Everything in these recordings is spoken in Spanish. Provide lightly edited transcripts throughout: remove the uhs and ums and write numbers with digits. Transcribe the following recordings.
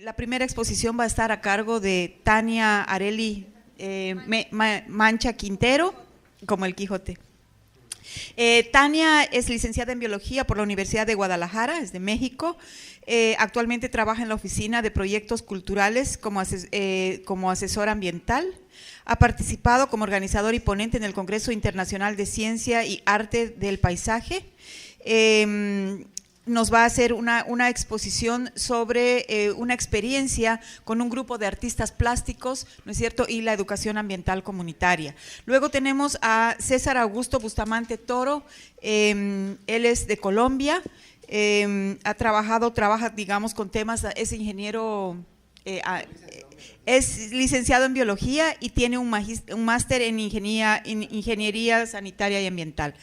La primera exposición va a estar a cargo de Tania Areli Mancha Quintero, como el Quijote. Tania es licenciada en Biología por la Universidad de Guadalajara, es de México. Actualmente trabaja en la Oficina de Proyectos Culturales como asesora ambiental. Ha participado como organizador y ponente en el Congreso Internacional de Ciencia y Arte del Paisaje. Nos va a hacer una exposición sobre una experiencia con un grupo de artistas plásticos, ¿no es cierto?, y la educación ambiental comunitaria. Luego tenemos a César Augusto Bustamante Toro, él es de Colombia, trabaja, digamos, con temas, es ingeniero, es licenciado en biología y tiene un máster en ingeniería sanitaria y ambiental.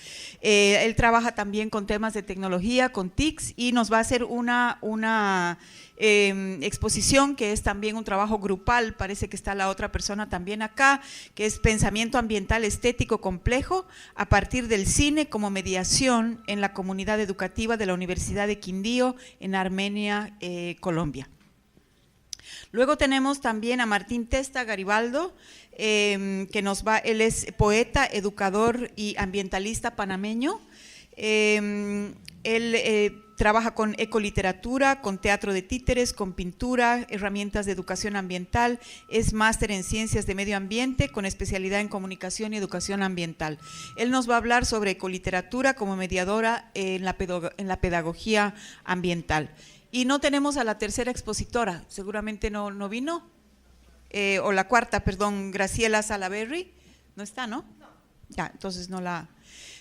Él trabaja también con temas de tecnología, con TICs, y nos va a hacer una exposición que es también un trabajo grupal. Parece que está la otra persona también acá, que es Pensamiento Ambiental Estético Complejo a partir del cine como mediación en la comunidad educativa de la Universidad de Quindío en Armenia, Colombia. Luego tenemos también a Martín Testa Garibaldo, él es poeta, educador y ambientalista panameño. Él trabaja con ecoliteratura, con teatro de títeres, con pintura, herramientas de educación ambiental, es máster en ciencias de medio ambiente con especialidad en comunicación y educación ambiental. Él nos va a hablar sobre ecoliteratura como mediadora en la pedagogía ambiental. Y no tenemos a la tercera expositora, seguramente no vino, o la cuarta, perdón, Graciela Salaberry, ¿no está, no? Ya, entonces no la…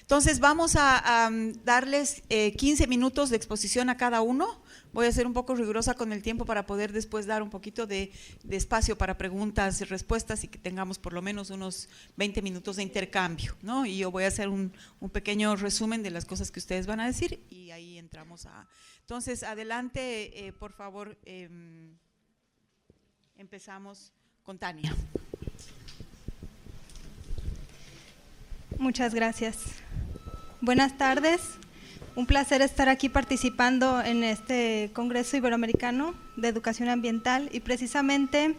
Entonces vamos a darles 15 minutos de exposición a cada uno. Voy a ser un poco rigurosa con el tiempo para poder después dar un poquito de espacio para preguntas y respuestas y que tengamos por lo menos unos 20 minutos de intercambio, ¿no? Y yo voy a hacer un pequeño resumen de las cosas que ustedes van a decir y ahí entramos a… Entonces, adelante, por favor, empezamos con Tania. Muchas gracias. Buenas tardes. Un placer estar aquí participando en este Congreso Iberoamericano de Educación Ambiental, y precisamente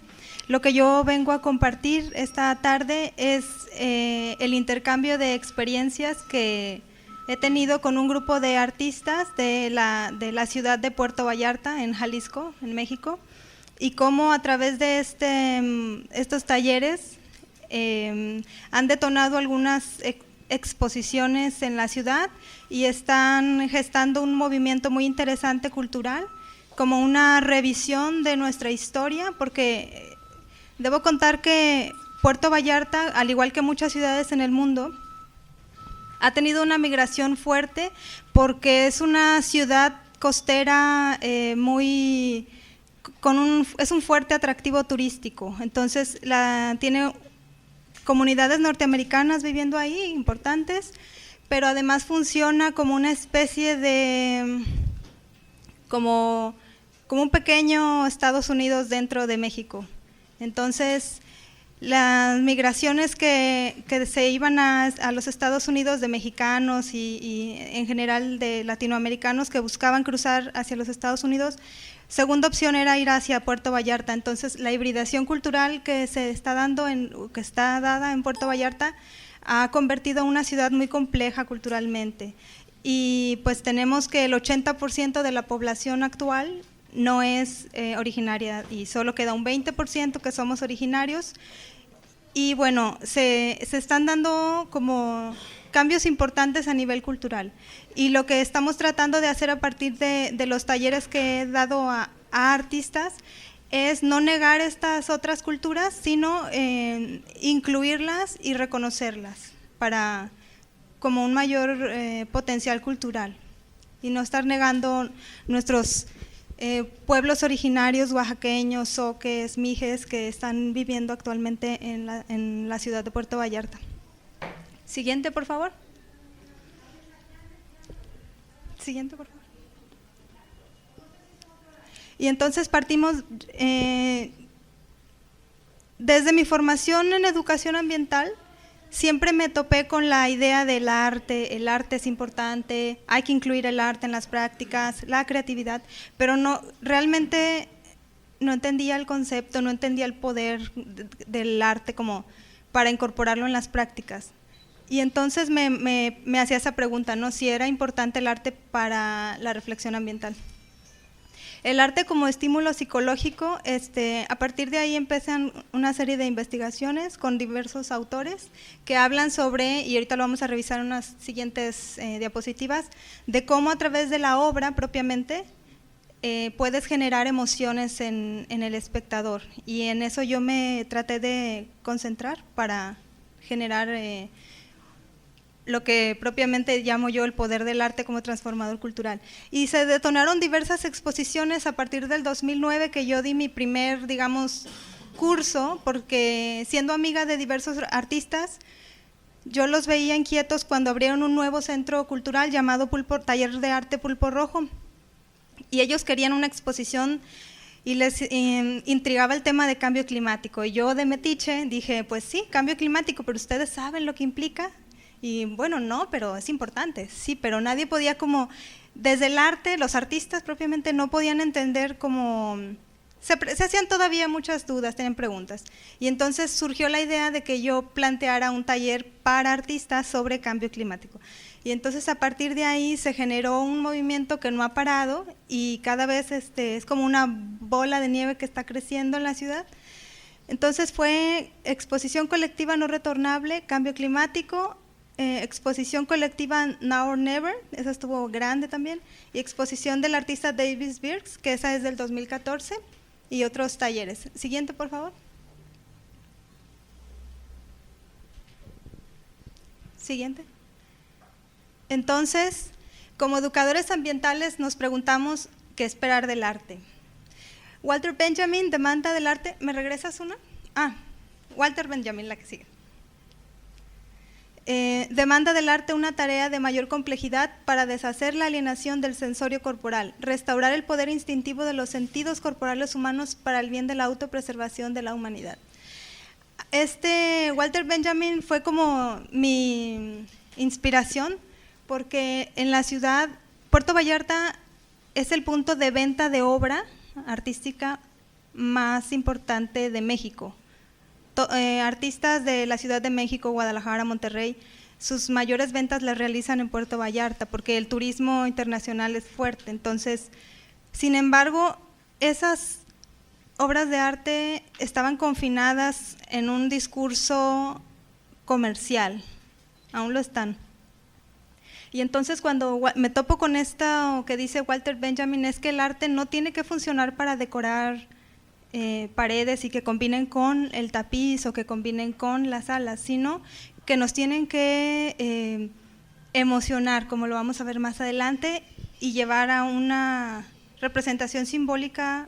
lo que yo vengo a compartir esta tarde es el intercambio de experiencias que he tenido con un grupo de artistas de la ciudad de Puerto Vallarta, en Jalisco, en México, y cómo a través de estos talleres han detonado algunas exposiciones en la ciudad y están gestando un movimiento muy interesante cultural, como una revisión de nuestra historia, porque debo contar que Puerto Vallarta, al igual que muchas ciudades en el mundo, ha tenido una migración fuerte porque es una ciudad costera es un fuerte atractivo turístico. Entonces tiene comunidades norteamericanas viviendo ahí, importantes, pero además funciona como una especie de, como un pequeño Estados Unidos dentro de México. Entonces, las migraciones que se iban a los Estados Unidos de mexicanos y en general de latinoamericanos que buscaban cruzar hacia los Estados Unidos, segunda opción era ir hacia Puerto Vallarta. Entonces, la hibridación cultural que se está dando que está dada en Puerto Vallarta ha convertido a una ciudad muy compleja culturalmente. Y pues tenemos que el 80% de la población actual no es originaria y solo queda un 20% que somos originarios. Y bueno, se están dando como cambios importantes a nivel cultural, y lo que estamos tratando de hacer a partir de los talleres que he dado a artistas es no negar estas otras culturas, sino incluirlas y reconocerlas para como un mayor potencial cultural, y no estar negando nuestros pueblos originarios, oaxaqueños, zoques, mijes, que están viviendo actualmente en la ciudad de Puerto Vallarta. Siguiente, por favor. Siguiente, por favor. Y entonces partimos, desde mi formación en educación ambiental, siempre me topé con la idea del arte. El arte es importante, hay que incluir el arte en las prácticas, la creatividad, pero no, realmente no entendía el concepto, no entendía el poder del arte como para incorporarlo en las prácticas. Y entonces me hacía esa pregunta, ¿no? Si era importante el arte para la reflexión ambiental. El arte como estímulo psicológico, a partir de ahí empiezan una serie de investigaciones con diversos autores que hablan sobre, y ahorita lo vamos a revisar en unas siguientes diapositivas, de cómo a través de la obra propiamente puedes generar emociones en el espectador. Y en eso yo me traté de concentrar para generar lo que propiamente llamo yo el poder del arte como transformador cultural. Y se detonaron diversas exposiciones a partir del 2009, que yo di mi primer, digamos, curso, porque siendo amiga de diversos artistas, yo los veía inquietos cuando abrieron un nuevo centro cultural llamado Taller de Arte Pulpo Rojo, y ellos querían una exposición y les intrigaba el tema de cambio climático. Y yo de metiche dije, pues sí, cambio climático, pero ¿ustedes saben lo que implica? Y bueno, no, pero es importante, sí, pero nadie podía como, desde el arte, los artistas propiamente no podían entender cómo, se hacían todavía muchas dudas, tenían preguntas. Y entonces surgió la idea de que yo planteara un taller para artistas sobre cambio climático. Y entonces a partir de ahí se generó un movimiento que no ha parado y cada vez es como una bola de nieve que está creciendo en la ciudad. Entonces fue exposición colectiva no retornable, cambio climático, exposición colectiva Now or Never, esa estuvo grande también, y exposición del artista Davis Birks, que esa es del 2014, y otros talleres. Siguiente, por favor. Siguiente. Entonces, como educadores ambientales nos preguntamos qué esperar del arte. Walter Benjamin demanda del arte, ¿me regresas una? Walter Benjamin, la que sigue. Demanda del arte una tarea de mayor complejidad para deshacer la alienación del sensorio corporal, restaurar el poder instintivo de los sentidos corporales humanos para el bien de la autopreservación de la humanidad. Walter Benjamin fue como mi inspiración, porque en la ciudad, Puerto Vallarta es el punto de venta de obra artística más importante de México. Artistas de la Ciudad de México, Guadalajara, Monterrey, sus mayores ventas las realizan en Puerto Vallarta porque el turismo internacional es fuerte. Entonces, sin embargo, esas obras de arte estaban confinadas en un discurso comercial, aún lo están. Y entonces cuando me topo con esto que dice Walter Benjamin, es que el arte no tiene que funcionar para decorar paredes y que combinen con el tapiz o que combinen con las salas, sino que nos tienen que emocionar, como lo vamos a ver más adelante, y llevar a una representación simbólica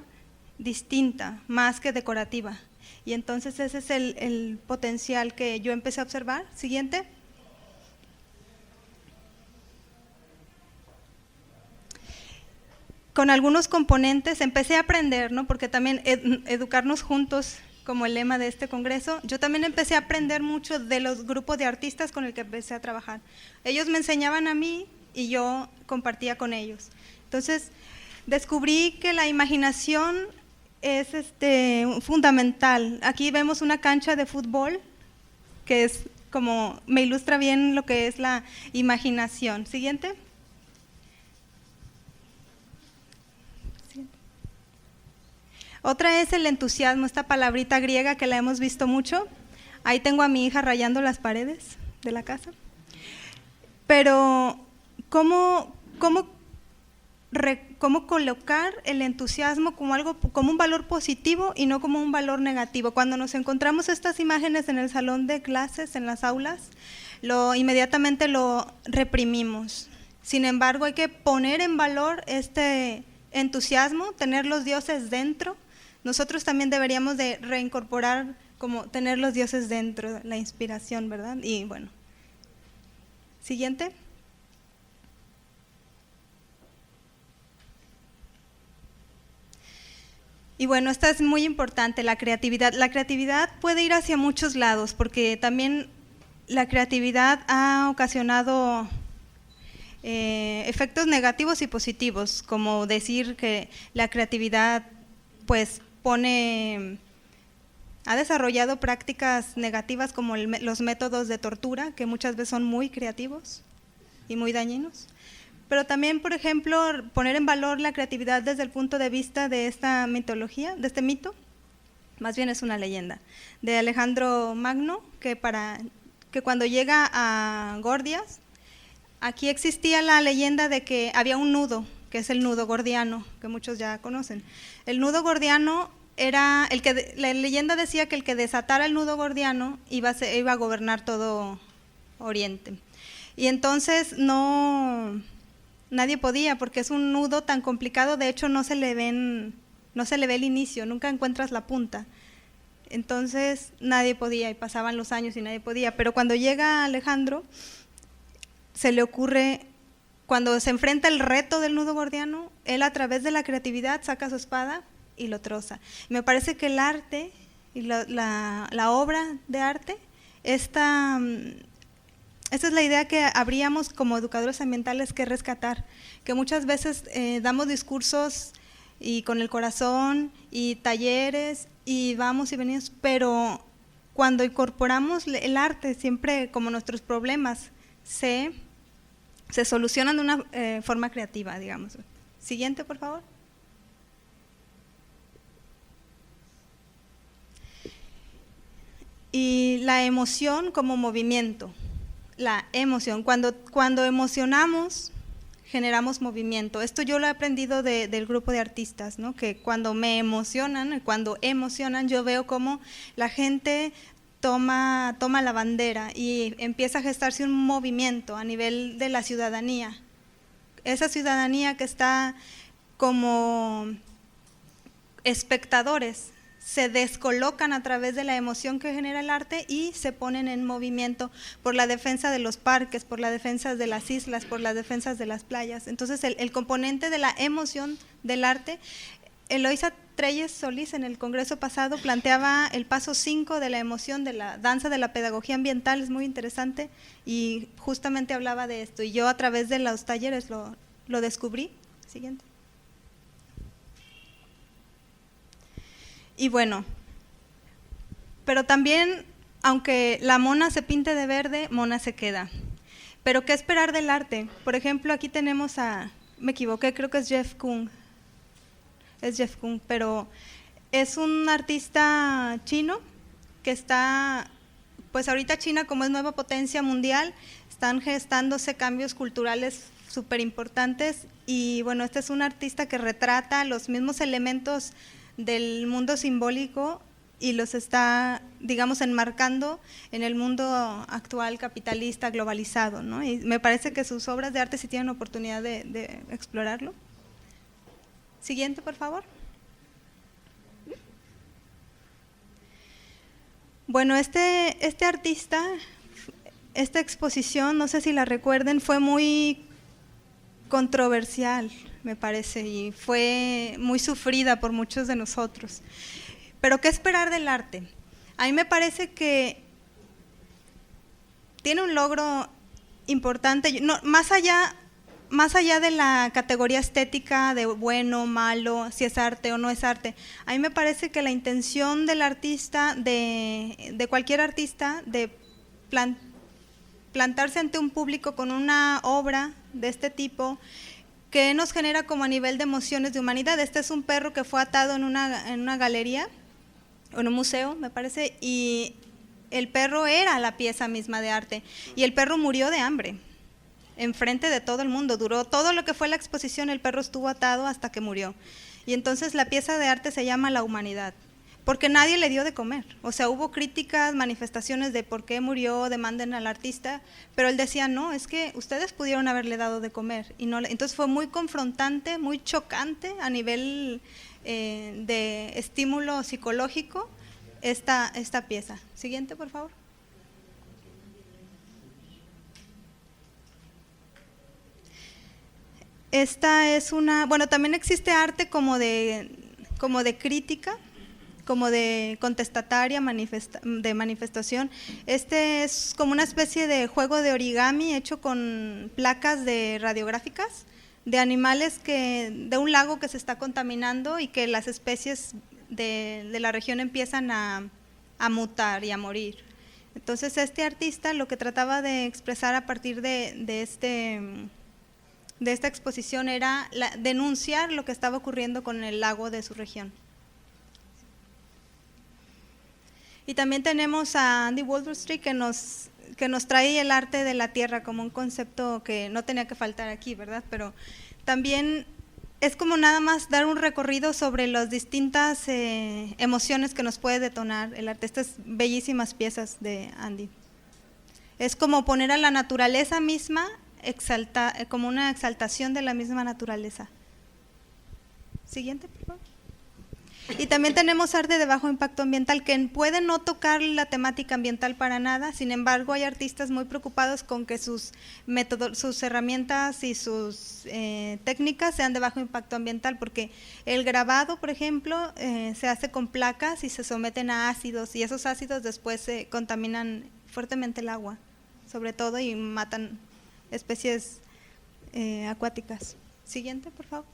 distinta, más que decorativa. Y entonces ese es el potencial que yo empecé a observar. Siguiente. Con algunos componentes empecé a aprender, ¿no? Porque también educarnos juntos, como el lema de este congreso, yo también empecé a aprender mucho de los grupos de artistas con el que empecé a trabajar. Ellos me enseñaban a mí y yo compartía con ellos. Entonces, descubrí que la imaginación es fundamental. Aquí vemos una cancha de fútbol, que es como, me ilustra bien lo que es la imaginación. Siguiente. Otra es el entusiasmo, esta palabrita griega que la hemos visto mucho. Ahí tengo a mi hija rayando las paredes de la casa. Pero, ¿cómo colocar el entusiasmo como un valor positivo y no como un valor negativo? Cuando nos encontramos estas imágenes en el salón de clases, en las aulas, inmediatamente lo reprimimos. Sin embargo, hay que poner en valor este entusiasmo, tener los dioses dentro. Nosotros también deberíamos de reincorporar como tener los dioses dentro, la inspiración, ¿verdad? Y bueno, siguiente. Y bueno, esta es muy importante, la creatividad. La creatividad puede ir hacia muchos lados, porque también la creatividad ha ocasionado efectos negativos y positivos, como decir que la creatividad pues ha desarrollado prácticas negativas como los métodos de tortura, que muchas veces son muy creativos y muy dañinos. Pero también, por ejemplo, poner en valor la creatividad desde el punto de vista de esta mitología, de este mito, más bien es una leyenda, de Alejandro Magno, que cuando llega a Gordias, aquí existía la leyenda de que había un nudo, que es el nudo gordiano, que muchos ya conocen. El nudo gordiano era la leyenda decía que el que desatara el nudo gordiano iba a gobernar todo Oriente. Y entonces nadie podía, porque es un nudo tan complicado, de hecho no se le ve el inicio, nunca encuentras la punta. Entonces nadie podía, y pasaban los años y nadie podía. Pero cuando llega Alejandro, se le ocurre, cuando se enfrenta el reto del nudo gordiano, él a través de la creatividad saca su espada y lo troza. Me parece que el arte y la obra de arte, esta es la idea que habríamos como educadores ambientales que rescatar, que muchas veces damos discursos y con el corazón y talleres y vamos y venimos, pero cuando incorporamos el arte, siempre como nuestros problemas se solucionan de una forma creativa, digamos. Siguiente, por favor. Y la emoción como movimiento. La emoción. Cuando emocionamos, generamos movimiento. Esto yo lo he aprendido del grupo de artistas, ¿no? Que cuando cuando emocionan, yo veo cómo la gente toma la bandera y empieza a gestarse un movimiento a nivel de la ciudadanía. Esa ciudadanía que está como espectadores, se descolocan a través de la emoción que genera el arte y se ponen en movimiento por la defensa de los parques, por la defensa de las islas, por las defensas de las playas. Entonces el componente de la emoción del arte, Eloisa Treyes Solís en el congreso pasado planteaba el paso 5 de la emoción de la danza de la pedagogía ambiental, es muy interesante, y justamente hablaba de esto, y yo a través de los talleres lo descubrí. Siguiente. Y bueno, pero también, aunque la mona se pinte de verde, mona se queda. Pero ¿qué esperar del arte? Por ejemplo, aquí tenemos me equivoqué, creo que es Jeff Koons. Es Jeff Koons, pero es un artista chino que está, pues ahorita China como es nueva potencia mundial, están gestándose cambios culturales súper importantes y bueno, este es un artista que retrata los mismos elementos del mundo simbólico y los está, digamos, enmarcando en el mundo actual capitalista globalizado, ¿no? Y me parece que sus obras de arte sí tienen oportunidad de explorarlo. Siguiente, por favor. Bueno, este artista, esta exposición, no sé si la recuerden, fue muy controversial, me parece, y fue muy sufrida por muchos de nosotros. Pero ¿qué esperar del arte? A mí me parece que tiene un logro importante, no, más allá de la categoría estética de bueno, malo, si es arte o no es arte. A mí me parece que la intención del artista, de cualquier artista, de plantarse ante un público con una obra de este tipo, que nos genera como a nivel de emociones de humanidad. Este es un perro que fue atado en una galería, en un museo, me parece, y el perro era la pieza misma de arte, y el perro murió de hambre, enfrente de todo el mundo, duró todo lo que fue la exposición, el perro estuvo atado hasta que murió, y entonces la pieza de arte se llama La Humanidad, porque nadie le dio de comer, o sea, hubo críticas, manifestaciones de por qué murió, demanden al artista, pero él decía, no, es que ustedes pudieron haberle dado de comer, y no, entonces fue muy confrontante, muy chocante a nivel de estímulo psicológico esta pieza. Siguiente, por favor. Esta es bueno, también existe arte como de crítica, como de contestataria, de manifestación. Este es como una especie de juego de origami hecho con placas radiográficas de animales de un lago que se está contaminando y que las especies de la región empiezan a mutar y a morir. Entonces este artista lo que trataba de expresar a partir de esta exposición era denunciar lo que estaba ocurriendo con el lago de su región. Y también tenemos a Andy Waldorf que nos trae el arte de la tierra como un concepto que no tenía que faltar aquí, ¿verdad? Pero también es como nada más dar un recorrido sobre las distintas emociones que nos puede detonar el arte. Estas bellísimas piezas de Andy. Es como poner a la naturaleza misma, como una exaltación de la misma naturaleza. Siguiente, por favor. Y también tenemos arte de bajo impacto ambiental, que puede no tocar la temática ambiental para nada, sin embargo hay artistas muy preocupados con que sus herramientas y sus técnicas sean de bajo impacto ambiental, porque el grabado, por ejemplo, se hace con placas y se someten a ácidos, y esos ácidos después contaminan fuertemente el agua, sobre todo, y matan especies acuáticas. Siguiente, por favor.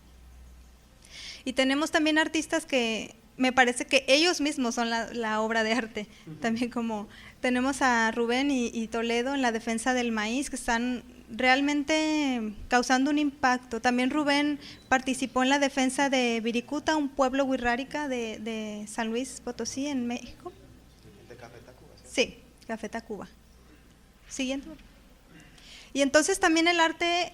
Y tenemos también artistas que me parece que ellos mismos son la obra de arte. También como tenemos a Rubén y Toledo en la defensa del maíz, que están realmente causando un impacto. También Rubén participó en la defensa de Viricuta, un pueblo wixárika de San Luis Potosí, en México. ¿De Café Tacuba? Sí, Café Tacuba. Siguiente. Y entonces también el arte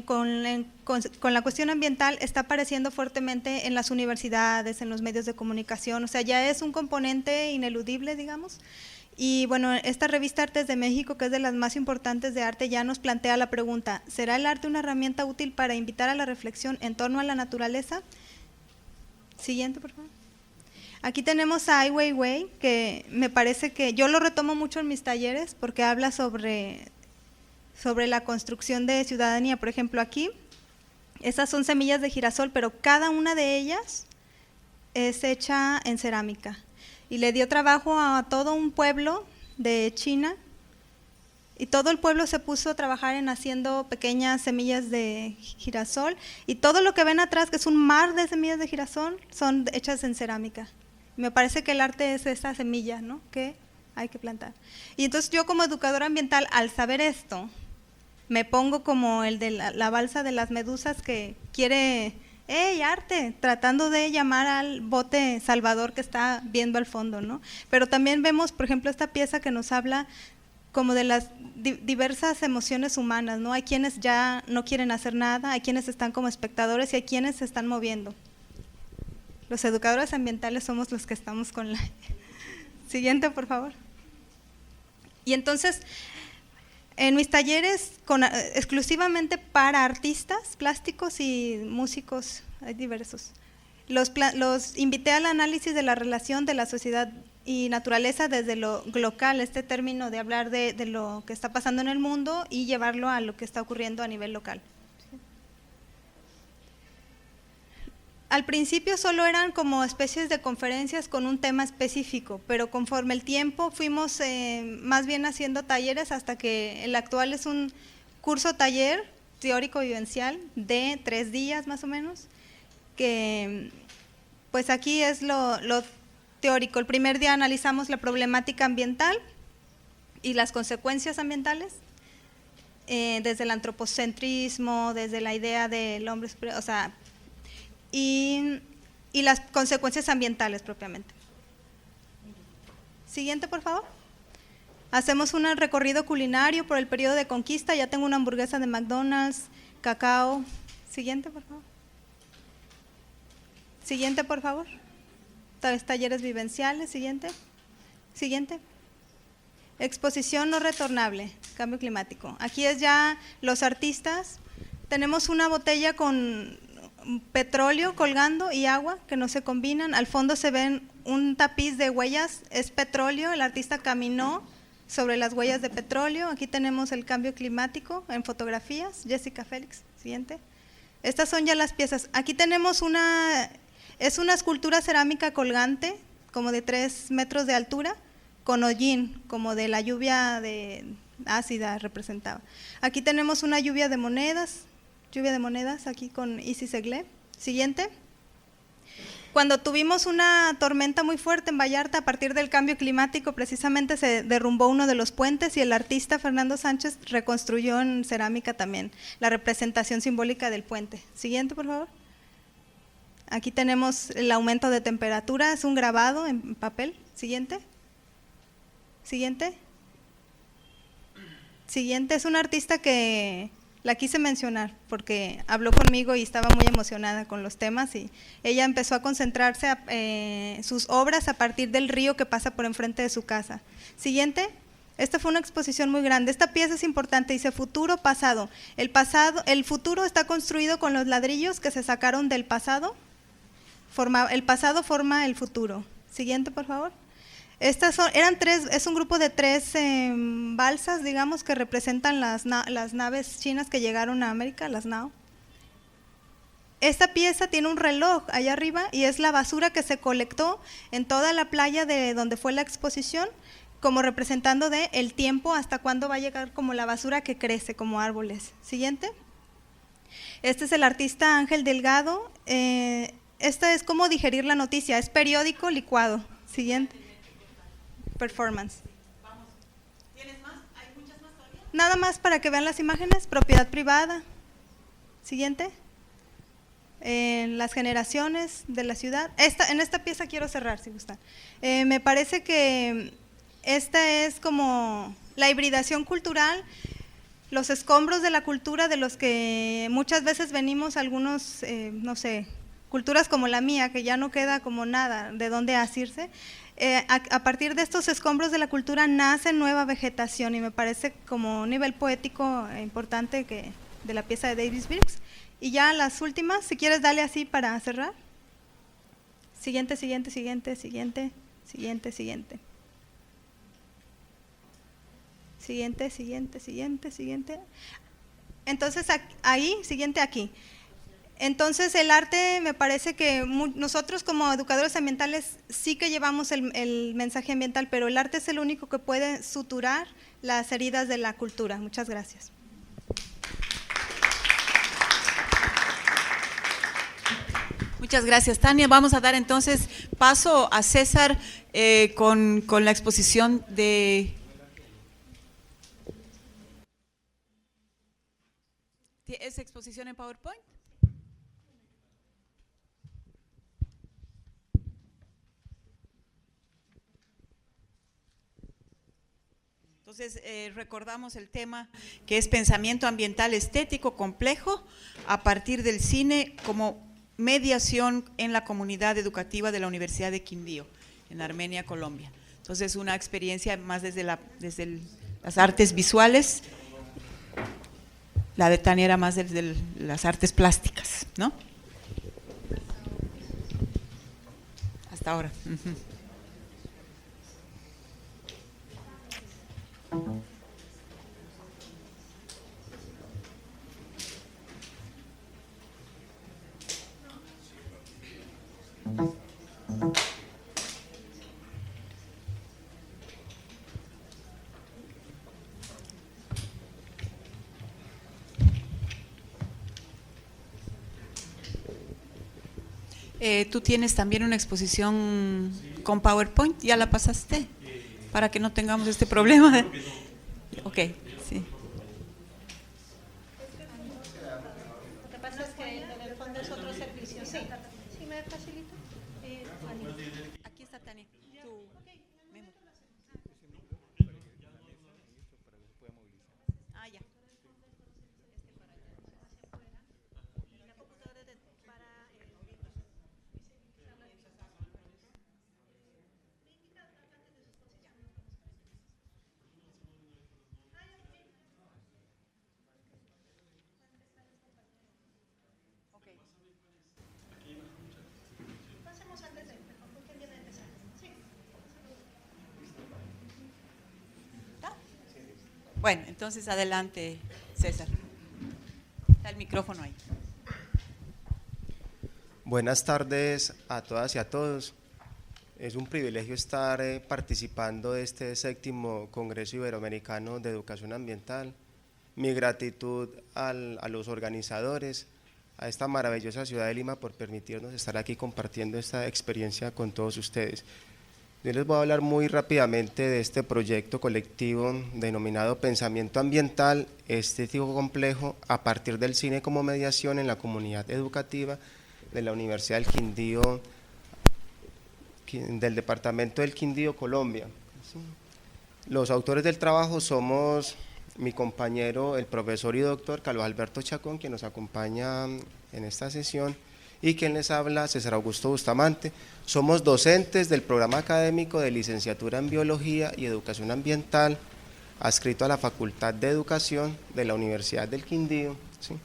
con la cuestión ambiental está apareciendo fuertemente en las universidades, en los medios de comunicación, o sea, ya es un componente ineludible, digamos. Y bueno, esta revista Artes de México, que es de las más importantes de arte, ya nos plantea la pregunta: ¿será el arte una herramienta útil para invitar a la reflexión en torno a la naturaleza? Siguiente, por favor. Aquí tenemos a Ai Weiwei, que me parece que yo lo retomo mucho en mis talleres porque habla sobre la construcción de ciudadanía. Por ejemplo, aquí, esas son semillas de girasol, pero cada una de ellas es hecha en cerámica. Y le dio trabajo a todo un pueblo de China, y todo el pueblo se puso a trabajar en haciendo pequeñas semillas de girasol, y todo lo que ven atrás, que es un mar de semillas de girasol, son hechas en cerámica. Me parece que el arte es esa semilla, ¿no?, que hay que plantar. Y entonces yo, como educadora ambiental, al saber esto, me pongo como el de la balsa de las medusas que quiere, ¡hey, arte!, tratando de llamar al bote salvador que está viendo al fondo, ¿no? Pero también vemos, por ejemplo, esta pieza que nos habla como de las diversas emociones humanas, ¿no? Hay quienes ya no quieren hacer nada, hay quienes están como espectadores y hay quienes se están moviendo. Los educadores ambientales somos los que estamos con la… Siguiente, por favor. Y entonces, en mis talleres, exclusivamente para artistas plásticos y músicos, hay diversos, los invité al análisis de la relación de la sociedad y naturaleza desde lo local, este término de hablar de lo que está pasando en el mundo y llevarlo a lo que está ocurriendo a nivel local. Al principio solo eran como especies de conferencias con un tema específico, pero conforme el tiempo fuimos más bien haciendo talleres, hasta que el actual es un curso taller teórico vivencial de 3 días más o menos, que pues aquí es lo teórico. El primer día analizamos la problemática ambiental y las consecuencias ambientales, desde el antropocentrismo, desde la idea del hombre, o sea, y las consecuencias ambientales propiamente. Siguiente, por favor. Hacemos un recorrido culinario por el periodo de conquista. Ya tengo una hamburguesa de McDonald's, cacao. Siguiente, por favor. Siguiente, por favor. Talleres vivenciales. Siguiente. Siguiente. Exposición no retornable, cambio climático. Aquí es ya los artistas. Tenemos una botella con petróleo colgando y agua que no se combinan. Al fondo se ven un tapiz de huellas, es petróleo, el artista caminó sobre las huellas de petróleo. Aquí tenemos el cambio climático en fotografías. Jessica Félix, siguiente. Estas son ya las piezas. Aquí tenemos es una escultura cerámica colgante, como de 3 metros de altura, con hollín, como de la lluvia ácida representaba. Aquí tenemos una lluvia de monedas aquí con Isis Eglé. Siguiente. Cuando tuvimos una tormenta muy fuerte en Vallarta, a partir del cambio climático, precisamente se derrumbó uno de los puentes y el artista Fernando Sánchez reconstruyó en cerámica también la representación simbólica del puente. Siguiente, por favor. Aquí tenemos el aumento de temperatura, es un grabado en papel. Siguiente. Siguiente. Siguiente, es una artista que la quise mencionar porque habló conmigo y estaba muy emocionada con los temas y ella empezó a concentrarse sus obras a partir del río que pasa por enfrente de su casa. Siguiente, esta fue una exposición muy grande. Esta pieza es importante, dice futuro, pasado. El futuro está construido con los ladrillos que se sacaron del pasado. El pasado forma el futuro. Siguiente, por favor. Es un grupo de 3 balsas, digamos, que representan las naves chinas que llegaron a América, las Nao. Esta pieza tiene un reloj allá arriba y es la basura que se colectó en toda la playa de donde fue la exposición, como representando el tiempo hasta cuándo va a llegar como la basura que crece como árboles. Siguiente. Este es el artista Ángel Delgado. Esta es cómo digerir la noticia, es periódico licuado. Siguiente. Performance. Vamos. ¿Tienes más? ¿Hay muchas más todavía? Nada más para que vean las imágenes, propiedad privada. Siguiente. Las generaciones de la ciudad. En esta pieza quiero cerrar, si gustan. Me parece que esta es como la hibridación cultural, los escombros de la cultura de los que muchas veces venimos algunos, no sé, culturas como la mía, que ya no queda como nada de dónde asirse. A partir de estos escombros de la cultura nace nueva vegetación y me parece como un nivel poético importante de la pieza de Davis Birks. Y ya las últimas, si quieres dale así para cerrar. Siguiente, siguiente, siguiente, siguiente, siguiente, siguiente. Siguiente, siguiente, siguiente, siguiente. Entonces ahí, siguiente aquí. Entonces el arte me parece que nosotros como educadores ambientales sí que llevamos el mensaje ambiental, pero el arte es el único que puede suturar las heridas de la cultura. Muchas gracias. Muchas gracias, Tania. Vamos a dar entonces paso a César con la exposición de… ¿Es exposición en PowerPoint? Entonces, recordamos el tema que es pensamiento ambiental estético complejo a partir del cine como mediación en la comunidad educativa de la Universidad de Quindío, en Armenia, Colombia. Entonces, una experiencia más desde las artes visuales, la de Tania era más desde las artes plásticas, ¿no? Hasta ahora. Tú tienes también una exposición con PowerPoint, ¿ya la pasaste? Para que no tengamos este problema. Ok, sí. Lo que pasa es que en el fondo es otro servicio. Sí, ¿sí me facilita? Aquí está Tania. Ah, ya. Pasemos antes de mejor, porque el día de empezar. Sí. Bueno, entonces adelante, César. Está el micrófono ahí. Buenas tardes a todas y a todos. Es un privilegio estar participando de este 7º Congreso Iberoamericano de Educación Ambiental. Mi gratitud a los organizadores, a esta maravillosa ciudad de Lima por permitirnos estar aquí compartiendo esta experiencia con todos ustedes. Yo les voy a hablar muy rápidamente de este proyecto colectivo denominado Pensamiento Ambiental Estético Complejo a partir del cine como mediación en la comunidad educativa de la Universidad del Quindío, del departamento del Quindío, Colombia. Los autores del trabajo somos mi compañero, el profesor y doctor Carlos Alberto Chacón, quien nos acompaña en esta sesión, y quien les habla, César Augusto Bustamante. Somos docentes del programa académico de licenciatura en Biología y Educación Ambiental, adscrito a la Facultad de Educación de la Universidad del Quindío, ¿sí?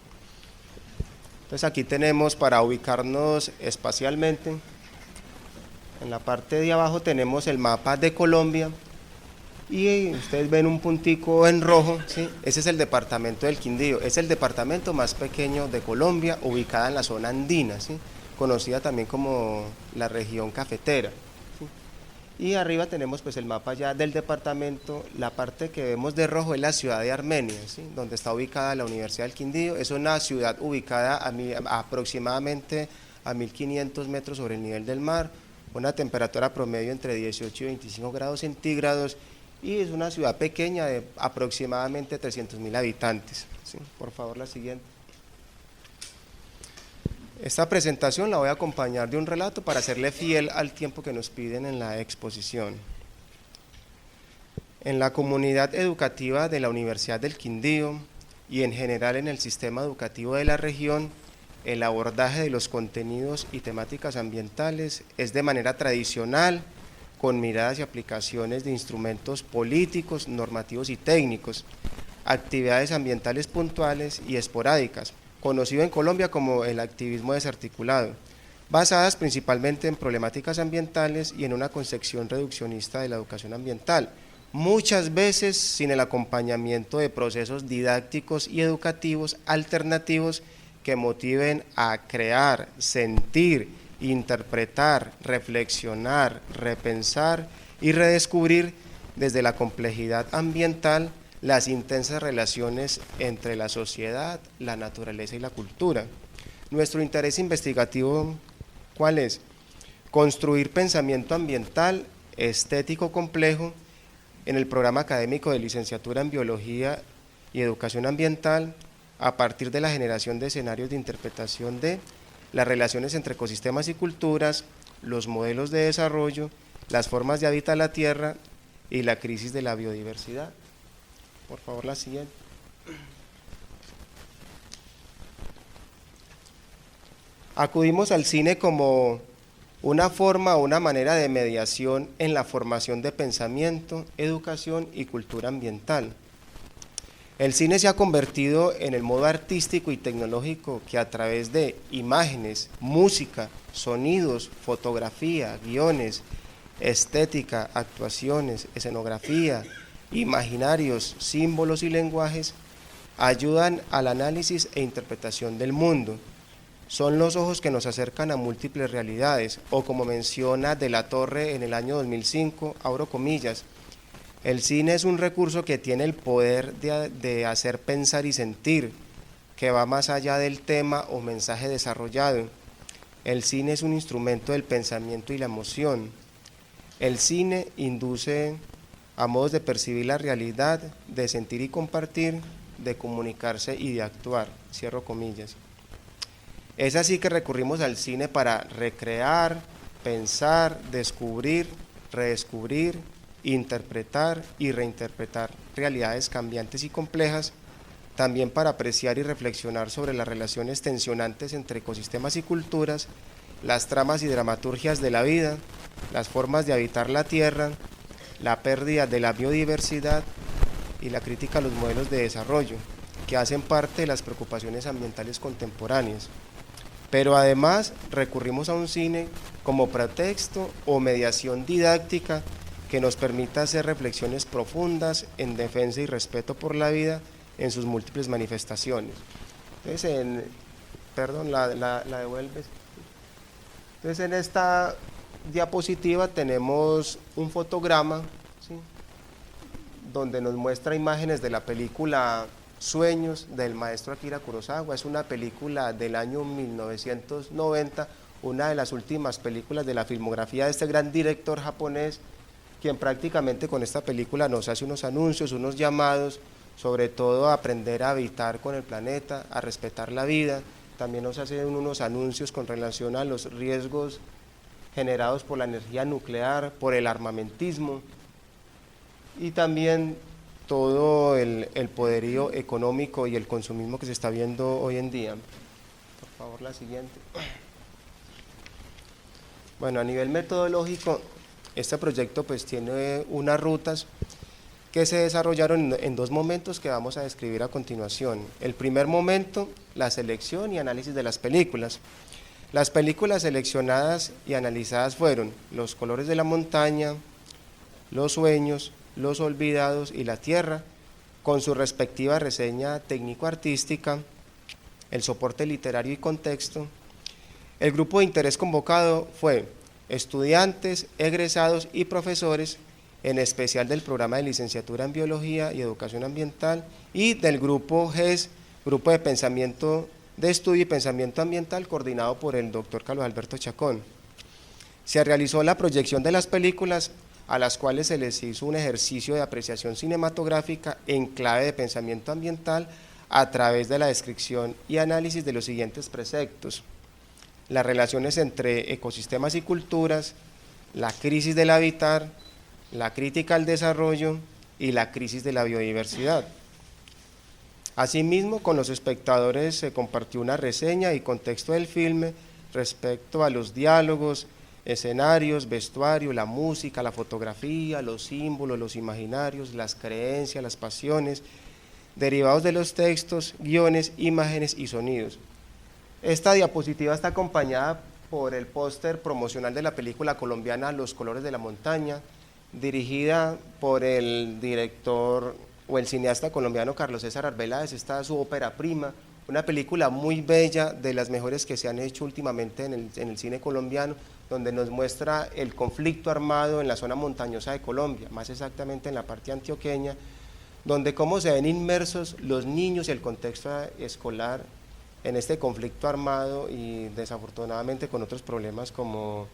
Entonces aquí tenemos, para ubicarnos espacialmente, en la parte de abajo tenemos el mapa de Colombia, y ustedes ven un puntico en rojo, ¿sí? Ese es el departamento del Quindío, es el departamento más pequeño de Colombia, ubicada en la zona andina, ¿sí? Conocida también como la región cafetera, ¿sí? Y arriba tenemos pues el mapa ya del departamento. La parte que vemos de rojo es la ciudad de Armenia, ¿sí? Donde está ubicada la Universidad del Quindío. Es una ciudad ubicada aproximadamente a 1500 metros sobre el nivel del mar, una temperatura promedio entre 18 y 25 grados centígrados, y es una ciudad pequeña de aproximadamente 300.000 habitantes, ¿sí? Por favor, la siguiente. Esta presentación la voy a acompañar de un relato para serle fiel al tiempo que nos piden en la exposición. En la comunidad educativa de la Universidad del Quindío y en general en el sistema educativo de la región, el abordaje de los contenidos y temáticas ambientales es de manera tradicional, con miradas y aplicaciones de instrumentos políticos, normativos y técnicos, actividades ambientales puntuales y esporádicas, conocido en Colombia como el activismo desarticulado, basadas principalmente en problemáticas ambientales y en una concepción reduccionista de la educación ambiental, muchas veces sin el acompañamiento de procesos didácticos y educativos alternativos que motiven a crear, sentir, interpretar, reflexionar, repensar y redescubrir desde la complejidad ambiental las intensas relaciones entre la sociedad, la naturaleza y la cultura. Nuestro interés investigativo, ¿cuál es? Construir pensamiento ambiental estético complejo en el programa académico de licenciatura en Biología y Educación Ambiental a partir de la generación de escenarios de interpretación de las relaciones entre ecosistemas y culturas, los modelos de desarrollo, las formas de habitar la tierra y la crisis de la biodiversidad. Por favor, la siguiente. Acudimos al cine como una forma o una manera de mediación en la formación de pensamiento, educación y cultura ambiental. El cine se ha convertido en el modo artístico y tecnológico que a través de imágenes, música, sonidos, fotografía, guiones, estética, actuaciones, escenografía, imaginarios, símbolos y lenguajes ayudan al análisis e interpretación del mundo. Son los ojos que nos acercan a múltiples realidades, o como menciona De la Torre en el año 2005, abro comillas, el cine es un recurso que tiene el poder de hacer pensar y sentir, que va más allá del tema o mensaje desarrollado. El cine es un instrumento del pensamiento y la emoción. El cine induce a modos de percibir la realidad, de sentir y compartir, de comunicarse y de actuar, cierro comillas. Es así que recurrimos al cine para recrear, pensar, descubrir, redescubrir, interpretar y reinterpretar realidades cambiantes y complejas, también para apreciar y reflexionar sobre las relaciones tensionantes entre ecosistemas y culturas, las tramas y dramaturgias de la vida, las formas de habitar la tierra, la pérdida de la biodiversidad y la crítica a los modelos de desarrollo, que hacen parte de las preocupaciones ambientales contemporáneas. Pero además recurrimos a un cine como pretexto o mediación didáctica que nos permita hacer reflexiones profundas en defensa y respeto por la vida en sus múltiples manifestaciones. Entonces, la devuelves. Entonces, en esta diapositiva tenemos un fotograma, ¿sí?, donde nos muestra imágenes de la película Sueños, del maestro Akira Kurosawa. Es una película del año 1990, una de las últimas películas de la filmografía de este gran director japonés, quien prácticamente con esta película nos hace unos anuncios, unos llamados, sobre todo a aprender a habitar con el planeta, a respetar la vida. También nos hace unos anuncios con relación a los riesgos generados por la energía nuclear, por el armamentismo y también todo el poderío económico y el consumismo que se está viendo hoy en día. Por favor, la siguiente. Bueno, a nivel metodológico, este proyecto pues tiene unas rutas que se desarrollaron en dos momentos que vamos a describir a continuación. El primer momento, la selección y análisis de las películas. Las películas seleccionadas y analizadas fueron Los colores de la montaña, Los sueños, Los olvidados y La tierra, con su respectiva reseña técnico-artística, el soporte literario y contexto. El grupo de interés convocado fue estudiantes, egresados y profesores, en especial del programa de licenciatura en Biología y Educación Ambiental y del grupo GES, Grupo de Pensamiento de Estudio y Pensamiento Ambiental, coordinado por el doctor Carlos Alberto Chacón. Se realizó la proyección de las películas, a las cuales se les hizo un ejercicio de apreciación cinematográfica en clave de pensamiento ambiental a través de la descripción y análisis de los siguientes preceptos: las relaciones entre ecosistemas y culturas, la crisis del hábitat, la crítica al desarrollo y la crisis de la biodiversidad. Asimismo, con los espectadores se compartió una reseña y contexto del filme respecto a los diálogos, escenarios, vestuario, la música, la fotografía, los símbolos, los imaginarios, las creencias, las pasiones, derivados de los textos, guiones, imágenes y sonidos. Esta diapositiva está acompañada por el póster promocional de la película colombiana Los colores de la montaña, dirigida por el director o el cineasta colombiano Carlos César Arbeláez. Esta es su ópera prima, una película muy bella, de las mejores que se han hecho últimamente en el cine colombiano, donde nos muestra el conflicto armado en la zona montañosa de Colombia, más exactamente en la parte antioqueña, donde cómo se ven inmersos los niños y el contexto escolar en este conflicto armado y desafortunadamente con otros problemas como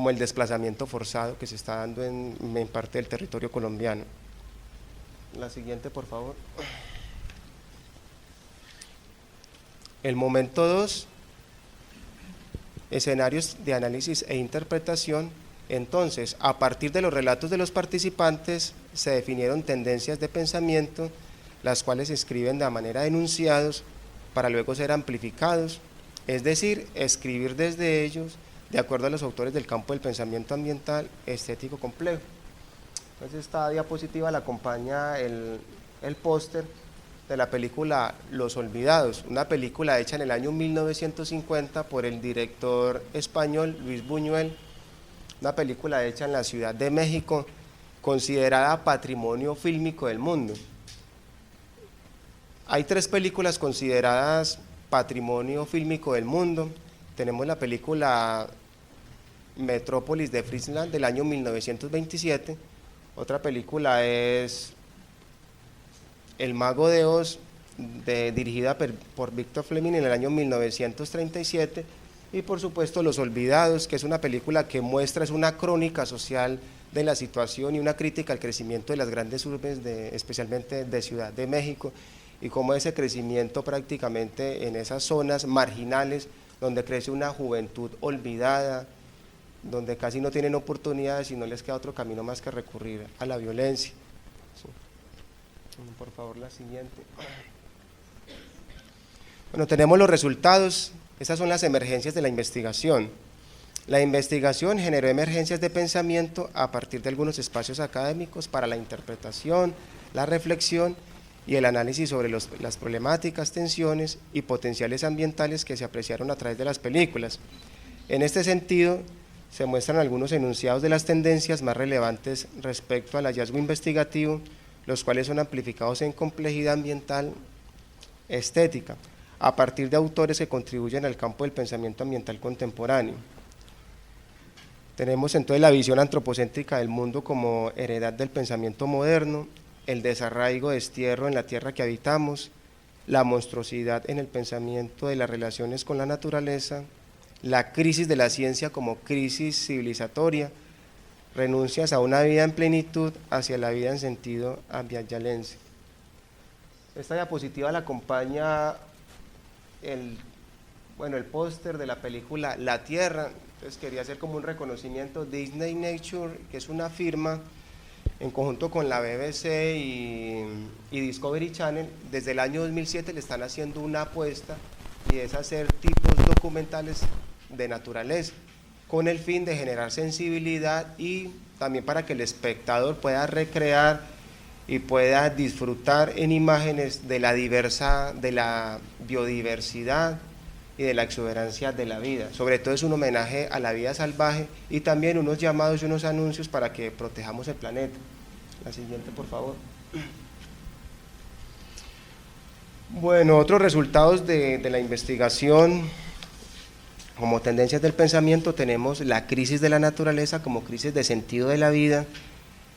el desplazamiento forzado que se está dando en parte del territorio colombiano. La siguiente, por favor. El momento 2, escenarios de análisis e interpretación. Entonces, a partir de los relatos de los participantes, se definieron tendencias de pensamiento, las cuales se escriben de manera de enunciados para luego ser amplificados, es decir, escribir desde ellos, de acuerdo a los autores del campo del pensamiento ambiental estético complejo. Entonces, esta diapositiva la acompaña el póster de la película Los olvidados, una película hecha en el año 1950 por el director español Luis Buñuel, una película hecha en la Ciudad de México, considerada patrimonio fílmico del mundo. Hay 3 películas consideradas patrimonio fílmico del mundo. Tenemos la película Metrópolis de Friesland del año 1927, otra película es El Mago de Oz, dirigida por Victor Fleming en el año 1937, y por supuesto Los olvidados, que es una película que muestra, es una crónica social de la situación y una crítica al crecimiento de las grandes urbes, especialmente de Ciudad de México, y cómo ese crecimiento prácticamente en esas zonas marginales donde crece una juventud olvidada, donde casi no tienen oportunidades y no les queda otro camino más que recurrir a la violencia. Sí. Por favor, la siguiente. Bueno, tenemos los resultados. Esas son las emergencias de la investigación. La investigación generó emergencias de pensamiento a partir de algunos espacios académicos para la interpretación, la reflexión y el análisis sobre las problemáticas, tensiones y potenciales ambientales que se apreciaron a través de las películas. En este sentido, se muestran algunos enunciados de las tendencias más relevantes respecto al hallazgo investigativo, los cuales son amplificados en complejidad ambiental estética, a partir de autores que contribuyen al campo del pensamiento ambiental contemporáneo. Tenemos entonces la visión antropocéntrica del mundo como heredad del pensamiento moderno, el desarraigo, destierro en la tierra que habitamos, la monstruosidad en el pensamiento de las relaciones con la naturaleza, la crisis de la ciencia como crisis civilizatoria, renuncias a una vida en plenitud hacia la vida en sentido ambientalense. Esta diapositiva la acompaña el póster de la película La Tierra. Entonces quería hacer como un reconocimiento. Disney Nature, que es una firma en conjunto con la BBC y Discovery Channel, desde el año 2007 le están haciendo una apuesta, y es hacer tipos documentales de naturaleza, con el fin de generar sensibilidad y también para que el espectador pueda recrear y pueda disfrutar en imágenes de la biodiversidad y de la exuberancia de la vida. Sobre todo es un homenaje a la vida salvaje y también unos llamados y unos anuncios para que protejamos el planeta. La siguiente, por favor. Bueno, otros resultados de la investigación. Como tendencias del pensamiento tenemos la crisis de la naturaleza como crisis de sentido de la vida,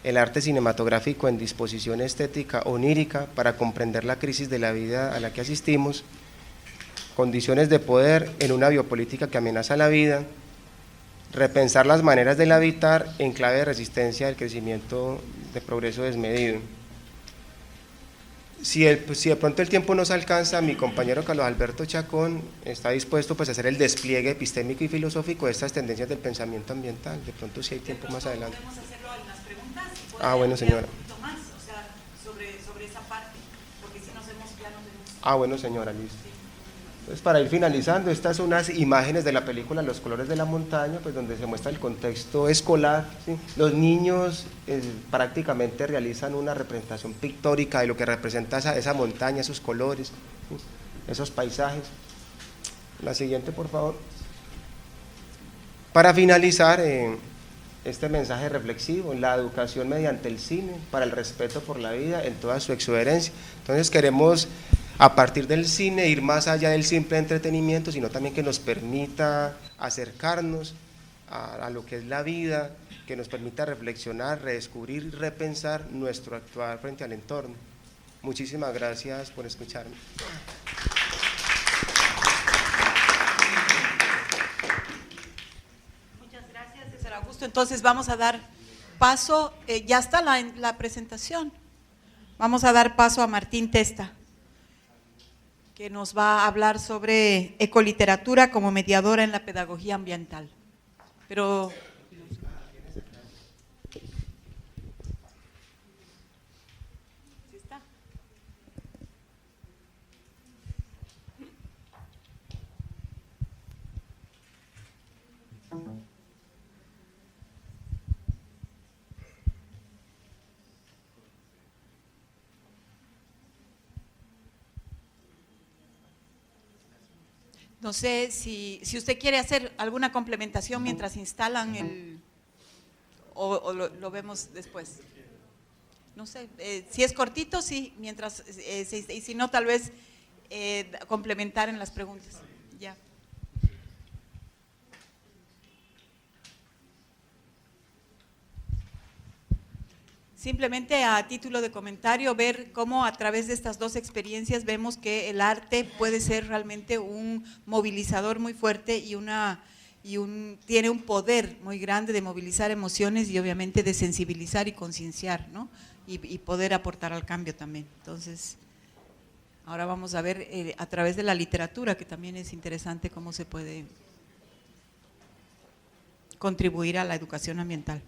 el arte cinematográfico en disposición estética onírica para comprender la crisis de la vida a la que asistimos, condiciones de poder en una biopolítica que amenaza la vida, repensar las maneras de habitar en clave de resistencia al crecimiento de progreso desmedido. Si de pronto el tiempo nos alcanza, mi compañero Carlos Alberto Chacón está dispuesto pues a hacer el despliegue epistémico y filosófico de estas tendencias del pensamiento ambiental. De pronto si hay tiempo más adelante. Podemos hacerlo en las preguntas. Bueno, señora. Un poquito más, o sea, sobre esa parte, porque si nos hemos ya nos hemos... Bueno, señora, listo. Entonces, para ir finalizando, estas son unas imágenes de la película Los colores de la montaña, pues donde se muestra el contexto escolar, ¿sí? Los niños prácticamente realizan una representación pictórica de lo que representa esa montaña, esos colores, ¿sí? Esos paisajes. La siguiente, por favor. Para finalizar, este mensaje reflexivo, la educación mediante el cine, para el respeto por la vida en toda su exuberancia. Entonces queremos, a partir del cine, ir más allá del simple entretenimiento, sino también que nos permita acercarnos a lo que es la vida, que nos permita reflexionar, redescubrir y repensar nuestro actuar frente al entorno. Muchísimas gracias por escucharme. Muchas gracias, César Augusto. Entonces vamos a dar paso, ya está la presentación, vamos a dar paso a Martín Testa, que nos va a hablar sobre ecoliteratura como mediadora en la pedagogía ambiental. Pero ¿sí está? No sé si usted quiere hacer alguna complementación mientras instalan o lo vemos después. No sé, si es cortito, sí, mientras, y si no, tal vez complementar en las preguntas. Ya. Simplemente a título de comentario, ver cómo a través de estas dos experiencias vemos que el arte puede ser realmente un movilizador muy fuerte tiene un poder muy grande de movilizar emociones y obviamente de sensibilizar y concienciar, ¿no? Y poder aportar al cambio también. Entonces, ahora vamos a ver a través de la literatura, que también es interesante cómo se puede contribuir a la educación ambiental.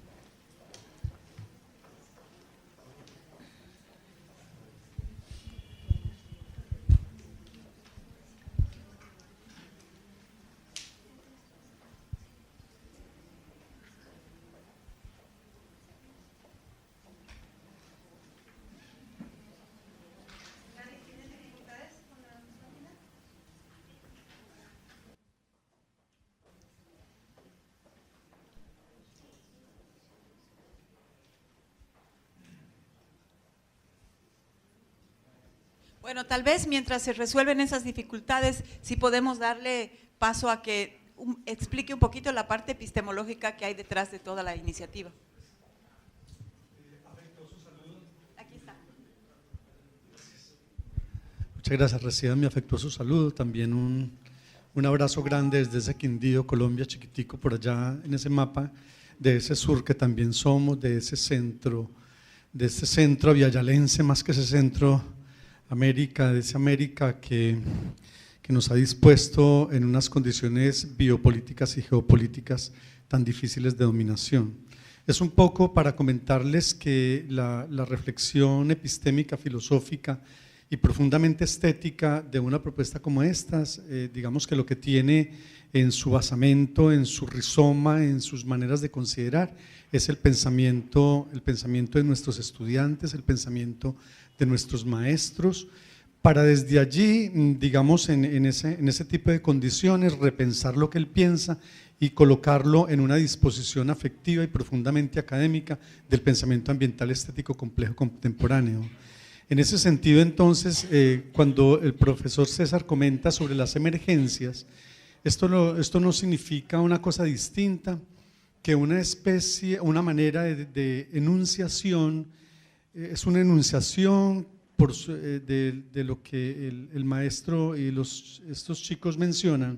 Bueno, tal vez mientras se resuelven esas dificultades, sí podemos darle paso a que explique un poquito la parte epistemológica que hay detrás de toda la iniciativa. Aquí está. Muchas gracias, reciban mi afectuoso saludo, también un abrazo grande desde ese Quindío, Colombia, chiquitico por allá en ese mapa, de ese sur que también somos, de ese centro villalense, más que ese centro América, de esa América que nos ha dispuesto en unas condiciones biopolíticas y geopolíticas tan difíciles de dominación. Es un poco para comentarles que la reflexión epistémica, filosófica y profundamente estética de una propuesta como estas, digamos que lo que tiene en su basamento, en su rizoma, en sus maneras de considerar, es el pensamiento de nuestros estudiantes, el pensamiento de nuestros maestros, para desde allí, digamos, en ese tipo de condiciones, repensar lo que él piensa y colocarlo en una disposición afectiva y profundamente académica del pensamiento ambiental estético complejo contemporáneo. En ese sentido, entonces, cuando el profesor César comenta sobre las emergencias, esto no significa una cosa distinta que una manera de enunciación, es una enunciación de lo que el maestro y estos chicos mencionan,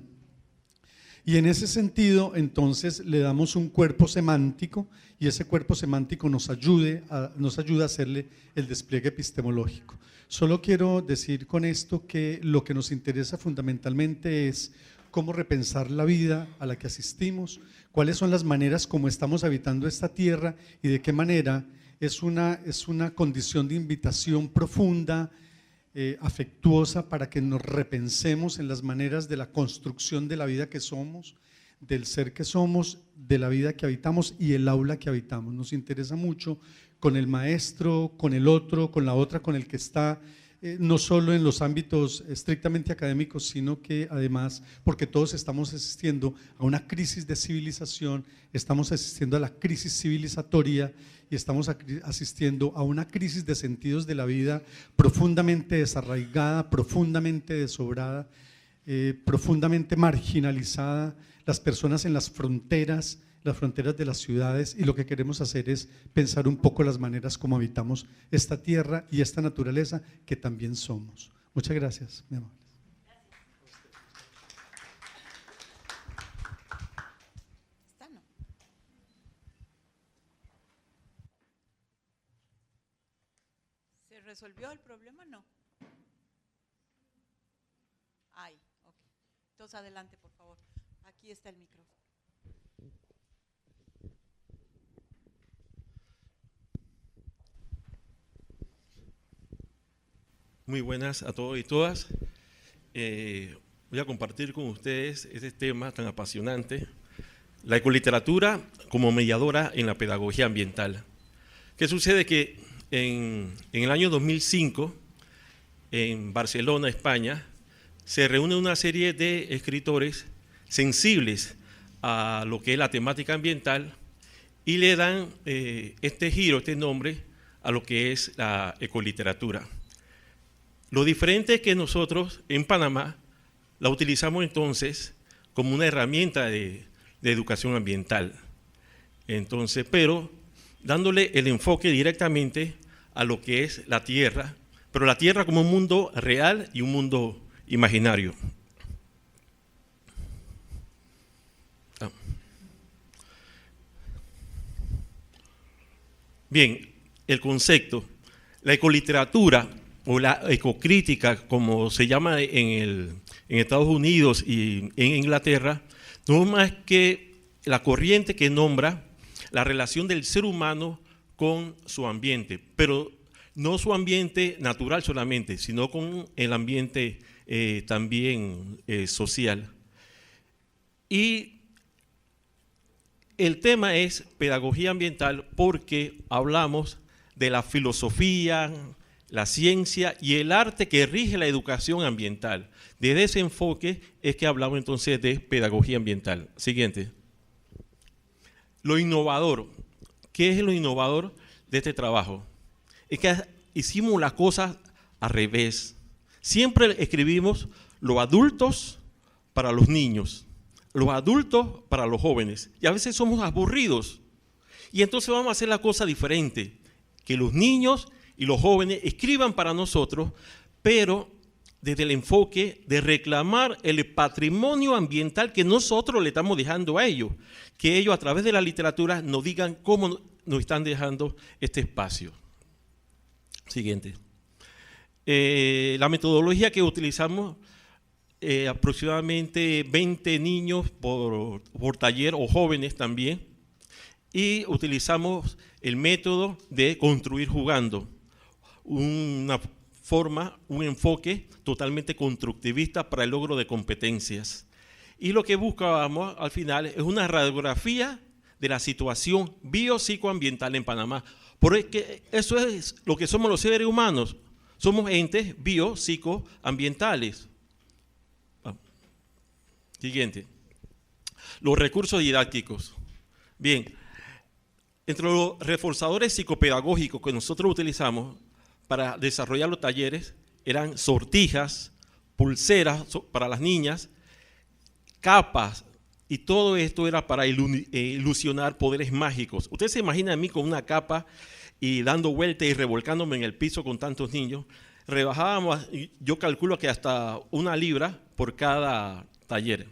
y en ese sentido entonces le damos un cuerpo semántico, y ese cuerpo semántico nos ayuda a hacerle el despliegue epistemológico. Solo quiero decir con esto que lo que nos interesa fundamentalmente es cómo repensar la vida a la que asistimos, cuáles son las maneras como estamos habitando esta tierra y de qué manera es una condición de invitación profunda, afectuosa, para que nos repensemos en las maneras de la construcción de la vida que somos, del ser que somos, de la vida que habitamos y el aula que habitamos. Nos interesa mucho con el maestro, con el otro, con la otra, con el que está, no solo en los ámbitos estrictamente académicos, sino que además, porque todos estamos asistiendo a una crisis de civilización, estamos asistiendo a la crisis civilizatoria y estamos asistiendo a una crisis de sentidos de la vida profundamente desarraigada, profundamente desobrada, profundamente marginalizada, las personas en las fronteras de las ciudades, y lo que queremos hacer es pensar un poco las maneras como habitamos esta tierra y esta naturaleza que también somos. Muchas gracias, mi amor. ¿Se resolvió el problema? No. Ay, ok. Entonces adelante, por favor. Aquí está el micrófono. Muy buenas a todos y todas. Voy a compartir con ustedes este tema tan apasionante, la ecoliteratura como mediadora en la pedagogía ambiental. ¿Qué sucede? Que en el año 2005, en Barcelona, España, se reúne una serie de escritores sensibles a lo que es la temática ambiental y le dan este giro, este nombre a lo que es la ecoliteratura. Lo diferente es que nosotros en Panamá la utilizamos entonces como una herramienta de educación ambiental. Entonces, pero dándole el enfoque directamente a lo que es la tierra, pero la tierra como un mundo real y un mundo imaginario. Bien, el concepto, la ecoliteratura o la ecocrítica, como se llama en Estados Unidos y en Inglaterra, no es más que la corriente que nombra la relación del ser humano con su ambiente, pero no su ambiente natural solamente, sino con el ambiente también social. Y el tema es pedagogía ambiental porque hablamos de la filosofía, la ciencia y el arte que rige la educación ambiental. Desde ese enfoque es que hablamos entonces de pedagogía ambiental. Siguiente. Lo innovador. ¿Qué es lo innovador de este trabajo? Es que hicimos las cosas al revés. Siempre escribimos los adultos para los niños, los adultos para los jóvenes. Y a veces somos aburridos. Y entonces vamos a hacer la cosa diferente. Que los niños y los jóvenes escriban para nosotros, pero desde el enfoque de reclamar el patrimonio ambiental que nosotros le estamos dejando a ellos, que ellos a través de la literatura nos digan cómo nos están dejando este espacio. Siguiente. La metodología que utilizamos, aproximadamente 20 niños por taller o jóvenes también, y utilizamos el método de construir jugando, una forma, un enfoque totalmente constructivista para el logro de competencias. Y lo que buscábamos al final es una radiografía de la situación biopsicoambiental en Panamá, porque eso es lo que somos los seres humanos, somos entes biopsicoambientales. Siguiente. Los recursos didácticos. Bien, entre los reforzadores psicopedagógicos que nosotros utilizamos para desarrollar los talleres eran sortijas, pulseras para las niñas, capas, y todo esto era para ilusionar poderes mágicos. Usted se imagina a mí con una capa y dando vueltas y revolcándome en el piso con tantos niños. Rebajábamos, yo calculo que hasta 1 libra por cada taller.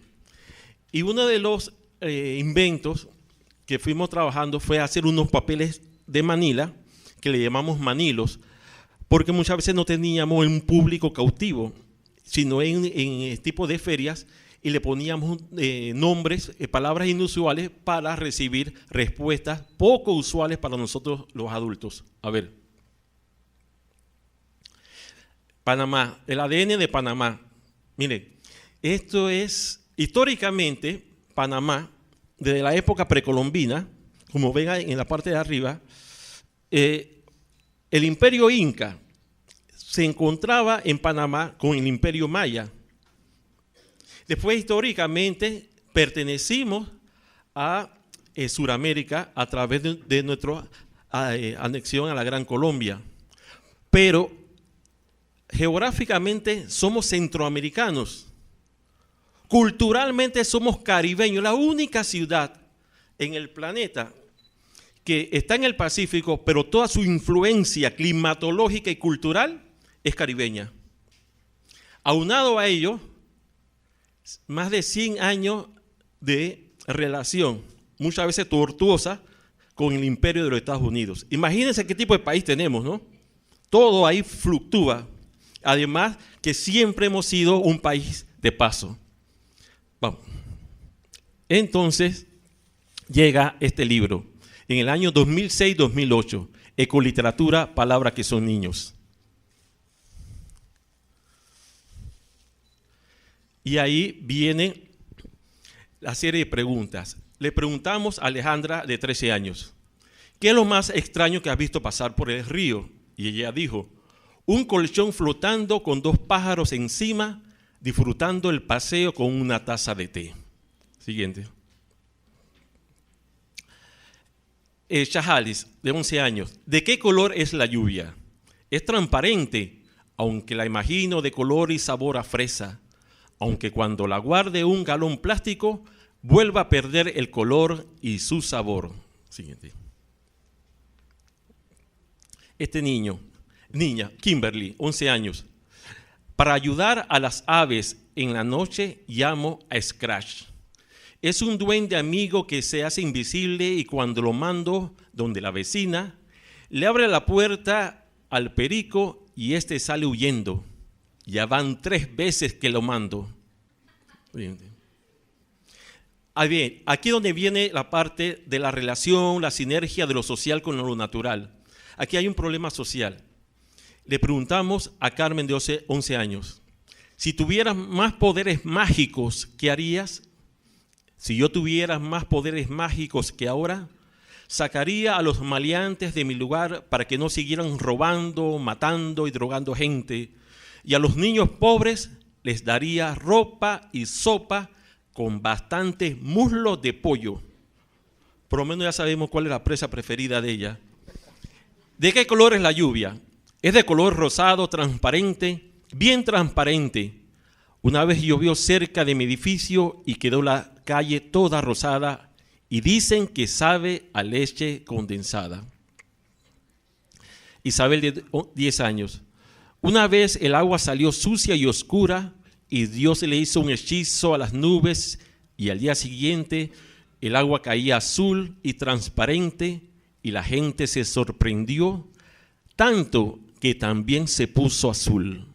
Y uno de los inventos que fuimos trabajando fue hacer unos papeles de Manila, que le llamamos manilos, porque muchas veces no teníamos un público cautivo, sino en tipo de ferias, y le poníamos nombres, palabras inusuales para recibir respuestas poco usuales para nosotros los adultos. A ver. Panamá, el ADN de Panamá. Miren, esto es históricamente Panamá, desde la época precolombina, como ven en la parte de arriba, el imperio inca se encontraba en Panamá con el imperio maya. Después, históricamente, pertenecimos a Sudamérica a través de nuestra anexión a la Gran Colombia. Pero geográficamente somos centroamericanos. Culturalmente somos caribeños. La única ciudad en el planeta que está en el Pacífico, pero toda su influencia climatológica y cultural es caribeña. Aunado a ello, más de 100 años de relación, muchas veces tortuosa, con el imperio de los Estados Unidos. Imagínense qué tipo de país tenemos, ¿no? Todo ahí fluctúa. Además que siempre hemos sido un país de paso. Vamos. Entonces llega este libro en el año 2006-2008, Ecoliteratura, palabras que son niños. Y ahí viene la serie de preguntas. Le preguntamos a Alejandra, de 13 años, ¿qué es lo más extraño que has visto pasar por el río? Y ella dijo, un colchón flotando con 2 pájaros encima, disfrutando el paseo con una taza de té. Siguiente. Shahalis, de 11 años, ¿de qué color es la lluvia? Es transparente, aunque la imagino de color y sabor a fresa, aunque cuando la guarde un galón plástico, vuelva a perder el color y su sabor. Siguiente. Este niña, Kimberly, 11 años. Para ayudar a las aves en la noche, llamo a Scratch. Es un duende amigo que se hace invisible y cuando lo mando donde la vecina, le abre la puerta al perico y este sale huyendo. Ya van 3 veces que lo mando. Bien. Aquí donde viene la parte de la relación, la sinergia de lo social con lo natural. Aquí hay un problema social. Le preguntamos a Carmen de 11 años, si tuvieras más poderes mágicos, ¿qué harías? Si yo tuviera más poderes mágicos que ahora, sacaría a los maleantes de mi lugar para que no siguieran robando, matando y drogando gente. Y a los niños pobres les daría ropa y sopa con bastantes muslos de pollo. Por lo menos ya sabemos cuál es la presa preferida de ella. ¿De qué color es la lluvia? Es de color rosado, transparente, bien transparente. Una vez llovió cerca de mi edificio y quedó la calle toda rosada y dicen que sabe a leche condensada. Isabel, de 10 años. Una vez el agua salió sucia y oscura y Dios le hizo un hechizo a las nubes y al día siguiente el agua caía azul y transparente y la gente se sorprendió tanto que también se puso azul.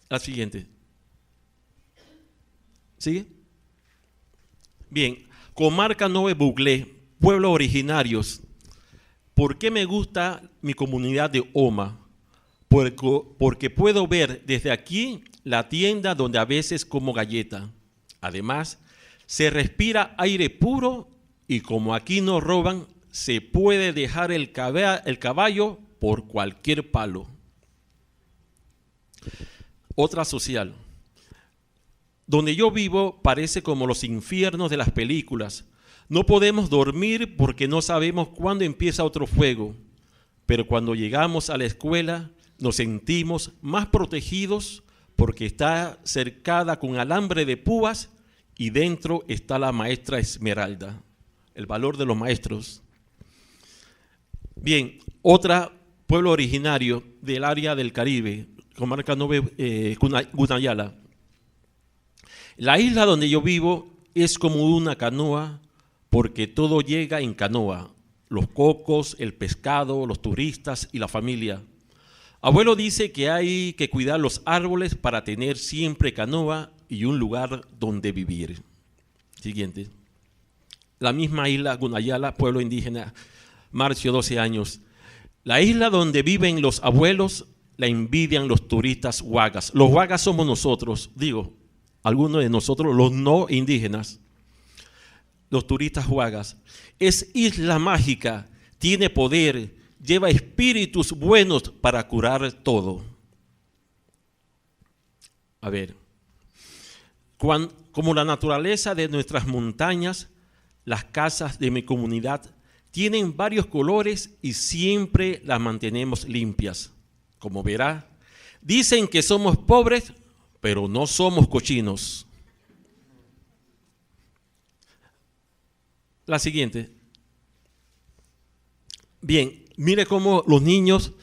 La siguiente. ¿Sigue? Bien, comarca Nove Buglé, pueblos originarios. ¿Por qué me gusta mi comunidad de Oma? Porque puedo ver desde aquí la tienda donde a veces como galleta. Además, se respira aire puro y como aquí no roban, se puede dejar el caballo por cualquier palo. Otra social. Donde yo vivo parece como los infiernos de las películas. No podemos dormir porque no sabemos cuándo empieza otro fuego. Pero cuando llegamos a la escuela nos sentimos más protegidos porque está cercada con alambre de púas y dentro está la maestra Esmeralda. El valor de los maestros. Bien, otra pueblo originario del área del Caribe, comarca Nove Gunayala. La isla donde yo vivo es como una canoa porque todo llega en canoa. Los cocos, el pescado, los turistas y la familia. Abuelo dice que hay que cuidar los árboles para tener siempre canoa y un lugar donde vivir. Siguiente. La misma isla Gunayala, pueblo indígena, Marcio, 12 años. La isla donde viven los abuelos la envidian los turistas huagas. Los huagas somos nosotros, digo, algunos de nosotros, los no indígenas. Los turistas huagas. Es isla mágica, tiene poder, lleva espíritus buenos para curar todo. A ver, como la naturaleza de nuestras montañas, las casas de mi comunidad tienen varios colores y siempre las mantenemos limpias. Como verá, dicen que somos pobres, pero no somos cochinos. La siguiente. Bien, mire cómo los niños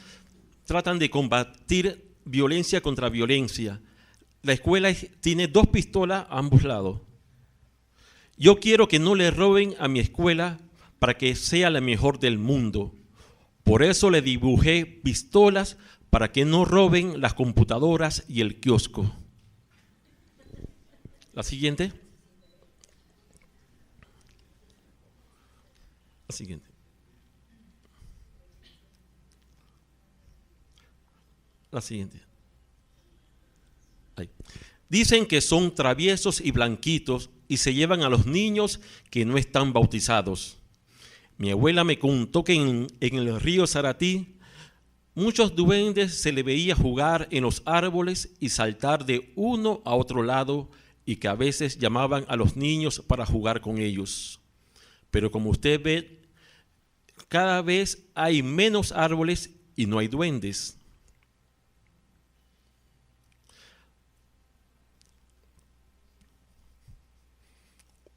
tratan de combatir violencia contra violencia. La escuela tiene 2 pistolas a ambos lados. Yo quiero que no le roben a mi escuela para que sea la mejor del mundo. Por eso le dibujé pistolas para que no roben las computadoras y el kiosco. La siguiente. La siguiente. La siguiente. Ahí. Dicen que son traviesos y blanquitos y se llevan a los niños que no están bautizados. Mi abuela me contó que en el río Saratí muchos duendes se le veía jugar en los árboles y saltar de uno a otro lado y que a veces llamaban a los niños para jugar con ellos. Pero como usted ve, cada vez hay menos árboles y no hay duendes.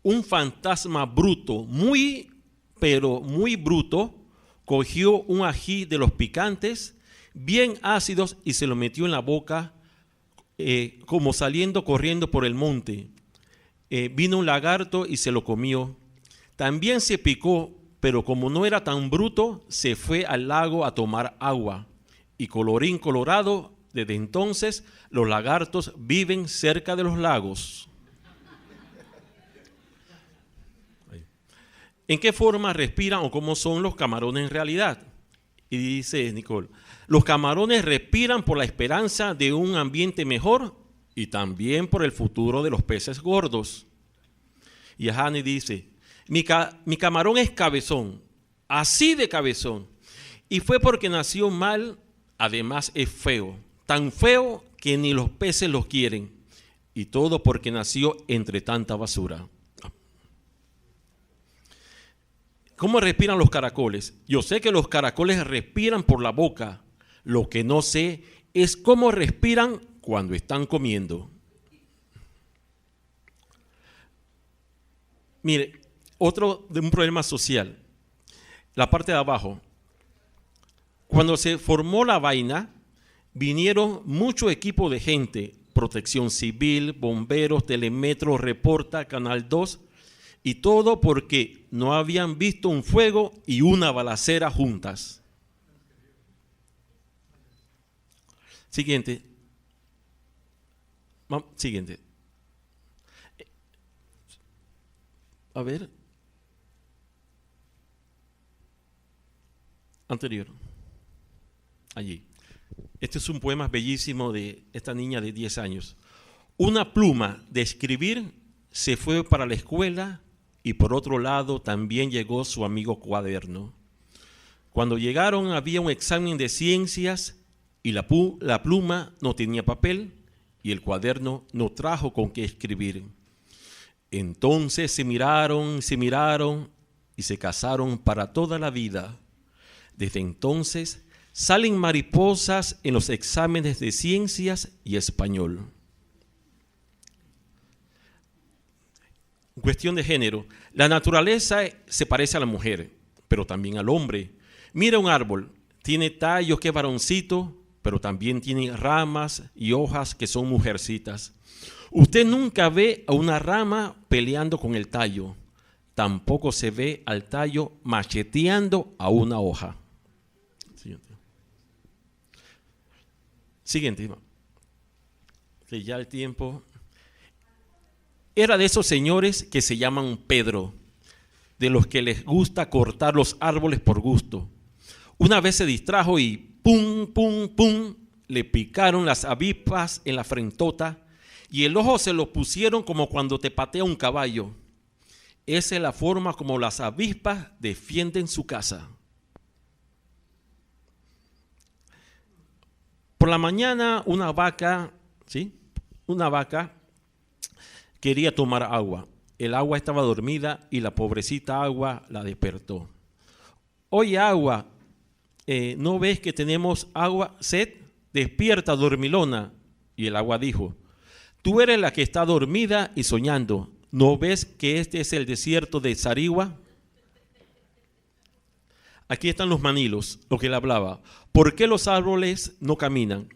Un fantasma bruto, pero muy bruto, cogió un ají de los picantes, bien ácidos, y se lo metió en la boca, como saliendo corriendo por el monte. Vino un lagarto y se lo comió. También se picó, pero como no era tan bruto, se fue al lago a tomar agua. Y colorín colorado, desde entonces los lagartos viven cerca de los lagos. ¿En qué forma respiran o cómo son los camarones en realidad? Y dice Nicole, los camarones respiran por la esperanza de un ambiente mejor y también por el futuro de los peces gordos. Y Hani dice, mi camarón es cabezón, así de cabezón, y fue porque nació mal, además es feo, tan feo que ni los peces los quieren, y todo porque nació entre tanta basura. ¿Cómo respiran los caracoles? Yo sé que los caracoles respiran por la boca. Lo que no sé es cómo respiran cuando están comiendo. Mire, otro de un problema social. La parte de abajo. Cuando se formó la vaina, vinieron mucho equipo de gente, Protección Civil, bomberos, Telemetro, Reporta, Canal 2, y todo porque no habían visto un fuego y una balacera juntas. Siguiente. Siguiente. A ver. Anterior. Allí. Este es un poema bellísimo de esta niña de 10 años. Una pluma de escribir se fue para la escuela y por otro lado también llegó su amigo cuaderno. Cuando llegaron había un examen de ciencias y la pluma no tenía papel y el cuaderno no trajo con qué escribir. Entonces se miraron y se casaron para toda la vida. Desde entonces salen mariposas en los exámenes de ciencias y español. Cuestión de género. La naturaleza se parece a la mujer, pero también al hombre. Mira un árbol, tiene tallos que es varoncito, pero también tiene ramas y hojas que son mujercitas. Usted nunca ve a una rama peleando con el tallo, tampoco se ve al tallo macheteando a una hoja. Siguiente. Que ya el tiempo. Era de esos señores que se llaman Pedro, de los que les gusta cortar los árboles por gusto. Una vez se distrajo y pum, pum, pum, le picaron las avispas en la frentota y el ojo se lo pusieron como cuando te patea un caballo. Esa es la forma como las avispas defienden su casa. Por la mañana una vaca quería tomar agua. El agua estaba dormida y la pobrecita agua la despertó. Oye agua, ¿no ves que tenemos agua, sed? Despierta, dormilona. Y el agua dijo, tú eres la que está dormida y soñando. ¿No ves que este es el desierto de Sarigua? Aquí están los manilos, lo que él hablaba. ¿Por qué los árboles no caminan?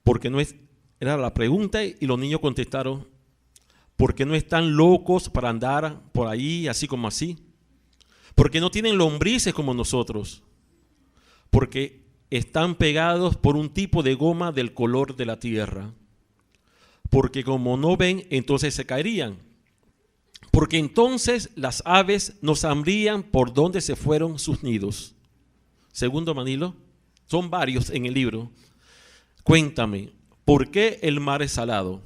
Porque no es, era la pregunta y los niños contestaron, porque no están locos para andar por ahí así como así. Porque no tienen lombrices como nosotros. Porque están pegados por un tipo de goma del color de la tierra. Porque como no ven, entonces se caerían. Porque entonces las aves no sabrían por dónde se fueron sus nidos. Segundo Manilo, son varios en el libro. Cuéntame, ¿por qué el mar es salado?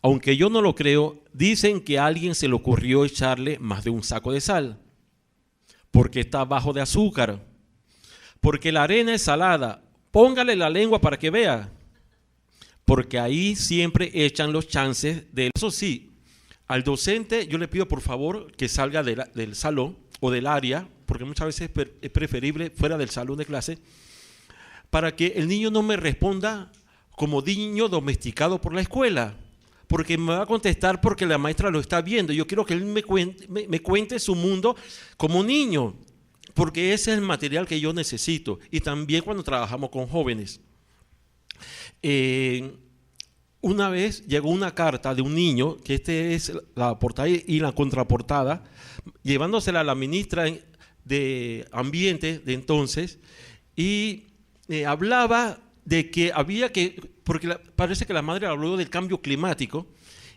Aunque yo no lo creo, dicen que a alguien se le ocurrió echarle más de un saco de sal. Porque está bajo de azúcar. Porque la arena es salada. Póngale la lengua para que vea. Porque ahí siempre echan los chances de eso. Sí, al docente yo le pido por favor que salga del salón o del área, porque muchas veces es preferible fuera del salón de clase, para que el niño no me responda como niño domesticado por la escuela, porque me va a contestar porque la maestra lo está viendo. Yo quiero que él me cuente su mundo como niño, porque ese es el material que yo necesito, y también cuando trabajamos con jóvenes. Una vez llegó una carta de un niño, que este es la portada y la contraportada, llevándosela a la ministra de Ambiente de entonces, y hablaba de que había que, porque parece que la madre habló del cambio climático,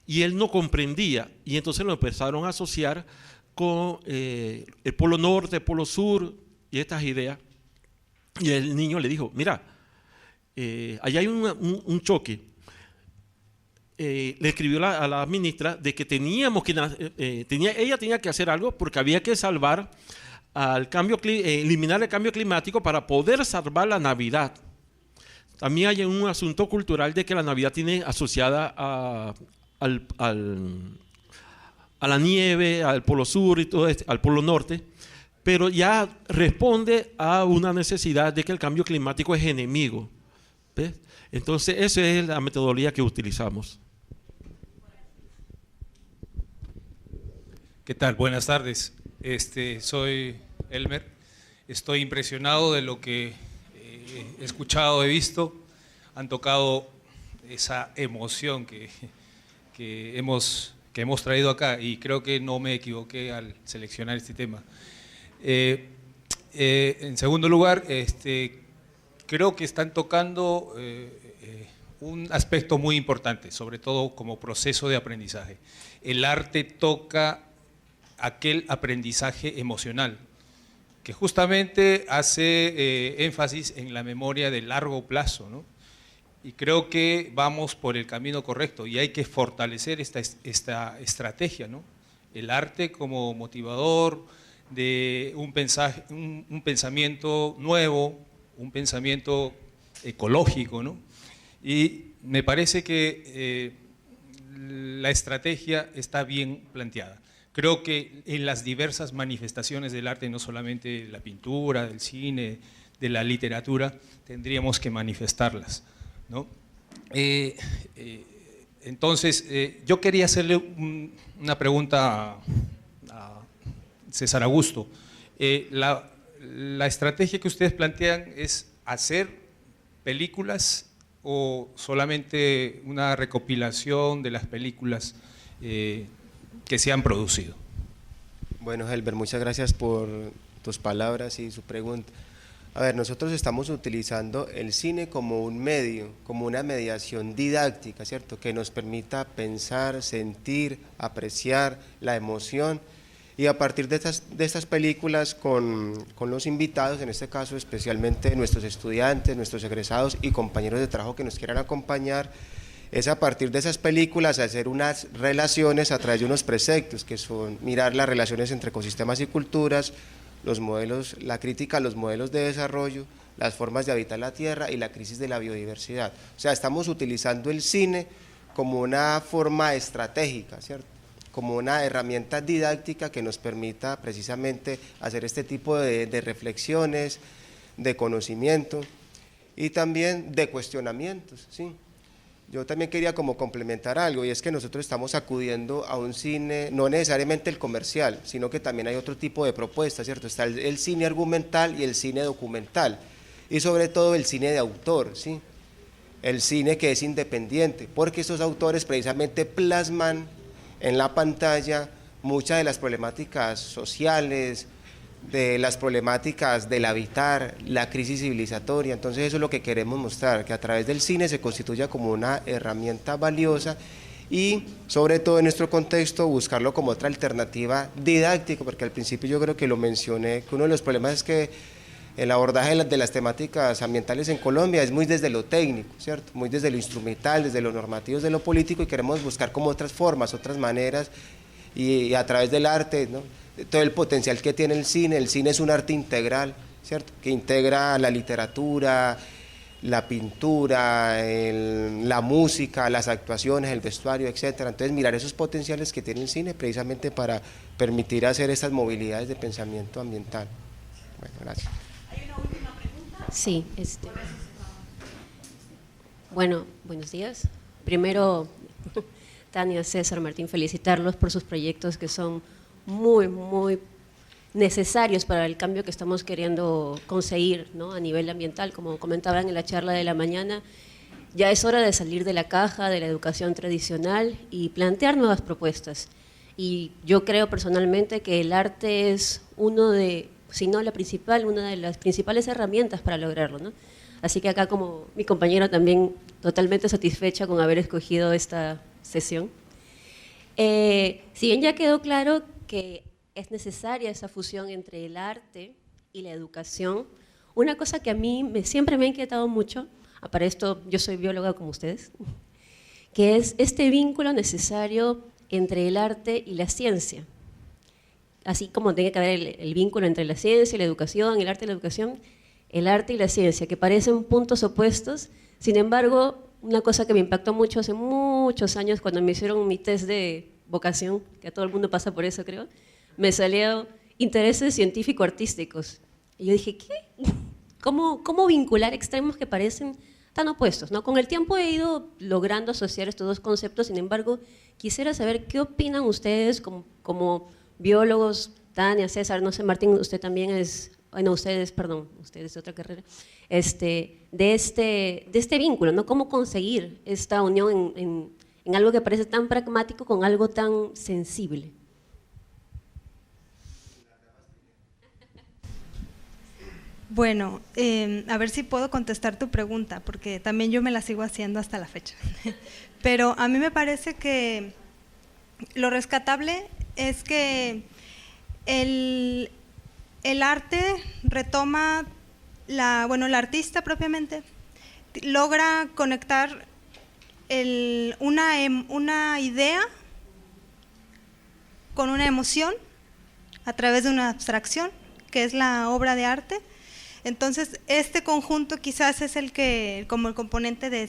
y él no comprendía, y entonces lo empezaron a asociar con el polo norte, el polo sur, y estas ideas, y el niño le dijo, mira, allá hay un choque. Le escribió a la ministra de que teníamos que ella tenía que hacer algo porque había que salvar al eliminar el cambio climático para poder salvar la Navidad. También hay un asunto cultural de que la Navidad tiene asociada a la nieve, al polo sur y todo al polo norte, pero ya responde a una necesidad de que el cambio climático es enemigo. ¿Ves? Entonces esa es la metodología que utilizamos. ¿Qué tal? Buenas tardes. Soy Elmer Estoy impresionado de lo que he escuchado, he visto. Han tocado esa emoción que hemos traído acá, y creo que no me equivoqué al seleccionar este tema. En segundo lugar, creo que están tocando un aspecto muy importante, sobre todo como proceso de aprendizaje. El arte toca aquel aprendizaje emocional, que justamente hace énfasis en la memoria de largo plazo, ¿no? Y creo que vamos por el camino correcto y hay que fortalecer esta estrategia, ¿no? El arte como motivador de un pensamiento nuevo, un pensamiento ecológico, ¿no? Y me parece que la estrategia está bien planteada. Creo que en las diversas manifestaciones del arte, no solamente la pintura, del cine, de la literatura, tendríamos que manifestarlas, ¿no? Entonces, yo quería hacerle una pregunta a César Augusto. ¿La estrategia que ustedes plantean es hacer películas o solamente una recopilación de las películas que se han producido? Bueno, Helber, muchas gracias por tus palabras y su pregunta. A ver, nosotros estamos utilizando el cine como un medio, como una mediación didáctica, ¿cierto? Que nos permita pensar, sentir, apreciar la emoción, y a partir de estas películas con los invitados, en este caso especialmente nuestros estudiantes, nuestros egresados y compañeros de trabajo que nos quieran acompañar, es a partir de esas películas hacer unas relaciones a través de unos preceptos, que son mirar las relaciones entre ecosistemas y culturas, los modelos, la crítica a los modelos de desarrollo, las formas de habitar la tierra y la crisis de la biodiversidad. O sea, estamos utilizando el cine como una forma estratégica, ¿cierto? Como una herramienta didáctica que nos permita precisamente hacer este tipo de reflexiones, de conocimiento y también de cuestionamientos, ¿sí? Yo también quería como complementar algo, y es que nosotros estamos acudiendo a un cine, no necesariamente el comercial, sino que también hay otro tipo de propuestas, ¿cierto? Está el cine argumental y el cine documental, y sobre todo el cine de autor, ¿sí? El cine que es independiente, porque esos autores precisamente plasman en la pantalla muchas de las problemáticas sociales, de las problemáticas del habitar, la crisis civilizatoria. Entonces eso es lo que queremos mostrar, que a través del cine se constituya como una herramienta valiosa y sobre todo en nuestro contexto buscarlo como otra alternativa didáctica, porque al principio yo creo que lo mencioné, que uno de los problemas es que el abordaje de las temáticas ambientales en Colombia es muy desde lo técnico, ¿cierto? Muy desde lo instrumental, desde lo normativo, desde lo político, y queremos buscar como otras formas, otras maneras, y a través del arte, ¿no? Todo el potencial que tiene el cine es un arte integral, ¿cierto? Que integra la literatura, la pintura, la música, las actuaciones, el vestuario, etcétera. Entonces mirar esos potenciales que tiene el cine precisamente para permitir hacer esas movilidades de pensamiento ambiental. Bueno, gracias. ¿Hay una última pregunta? Sí. Bueno, buenos días. Primero, Tania, César, Martín, felicitarlos por sus proyectos que son muy, muy necesarios para el cambio que estamos queriendo conseguir, ¿no? A nivel ambiental. Como comentaban en la charla de la mañana, ya es hora de salir de la caja de la educación tradicional y plantear nuevas propuestas. Y yo creo personalmente que el arte es una de las principales herramientas para lograrlo, ¿no? Así que acá, como mi compañera, también totalmente satisfecha con haber escogido esta sesión. Si bien ya quedó claro que es necesaria esa fusión entre el arte y la educación, una cosa que a mí siempre me ha inquietado mucho, para esto yo soy bióloga como ustedes, que es este vínculo necesario entre el arte y la ciencia. Así como tiene que haber el vínculo entre la ciencia y la educación, el arte y la educación, el arte y la ciencia, que parecen puntos opuestos. Sin embargo, una cosa que me impactó mucho hace muchos años, cuando me hicieron mi test de vocación, que a todo el mundo pasa por eso, creo, me salió intereses científico-artísticos. Y yo dije, ¿qué? ¿Cómo vincular extremos que parecen tan opuestos, ¿no? Con el tiempo he ido logrando asociar estos dos conceptos. Sin embargo, quisiera saber qué opinan ustedes como biólogos, Tania, César, no sé, Martín, usted también es bueno, ustedes, perdón, ustedes de otra carrera, de este vínculo, ¿no? Cómo conseguir esta unión en algo que parece tan pragmático con algo tan sensible. Bueno, a ver si puedo contestar tu pregunta, porque también yo me la sigo haciendo hasta la fecha. Pero a mí me parece que lo rescatable es que el arte retoma, el artista propiamente logra conectar una idea con una emoción a través de una abstracción, que es la obra de arte. Entonces, este conjunto quizás es como el componente de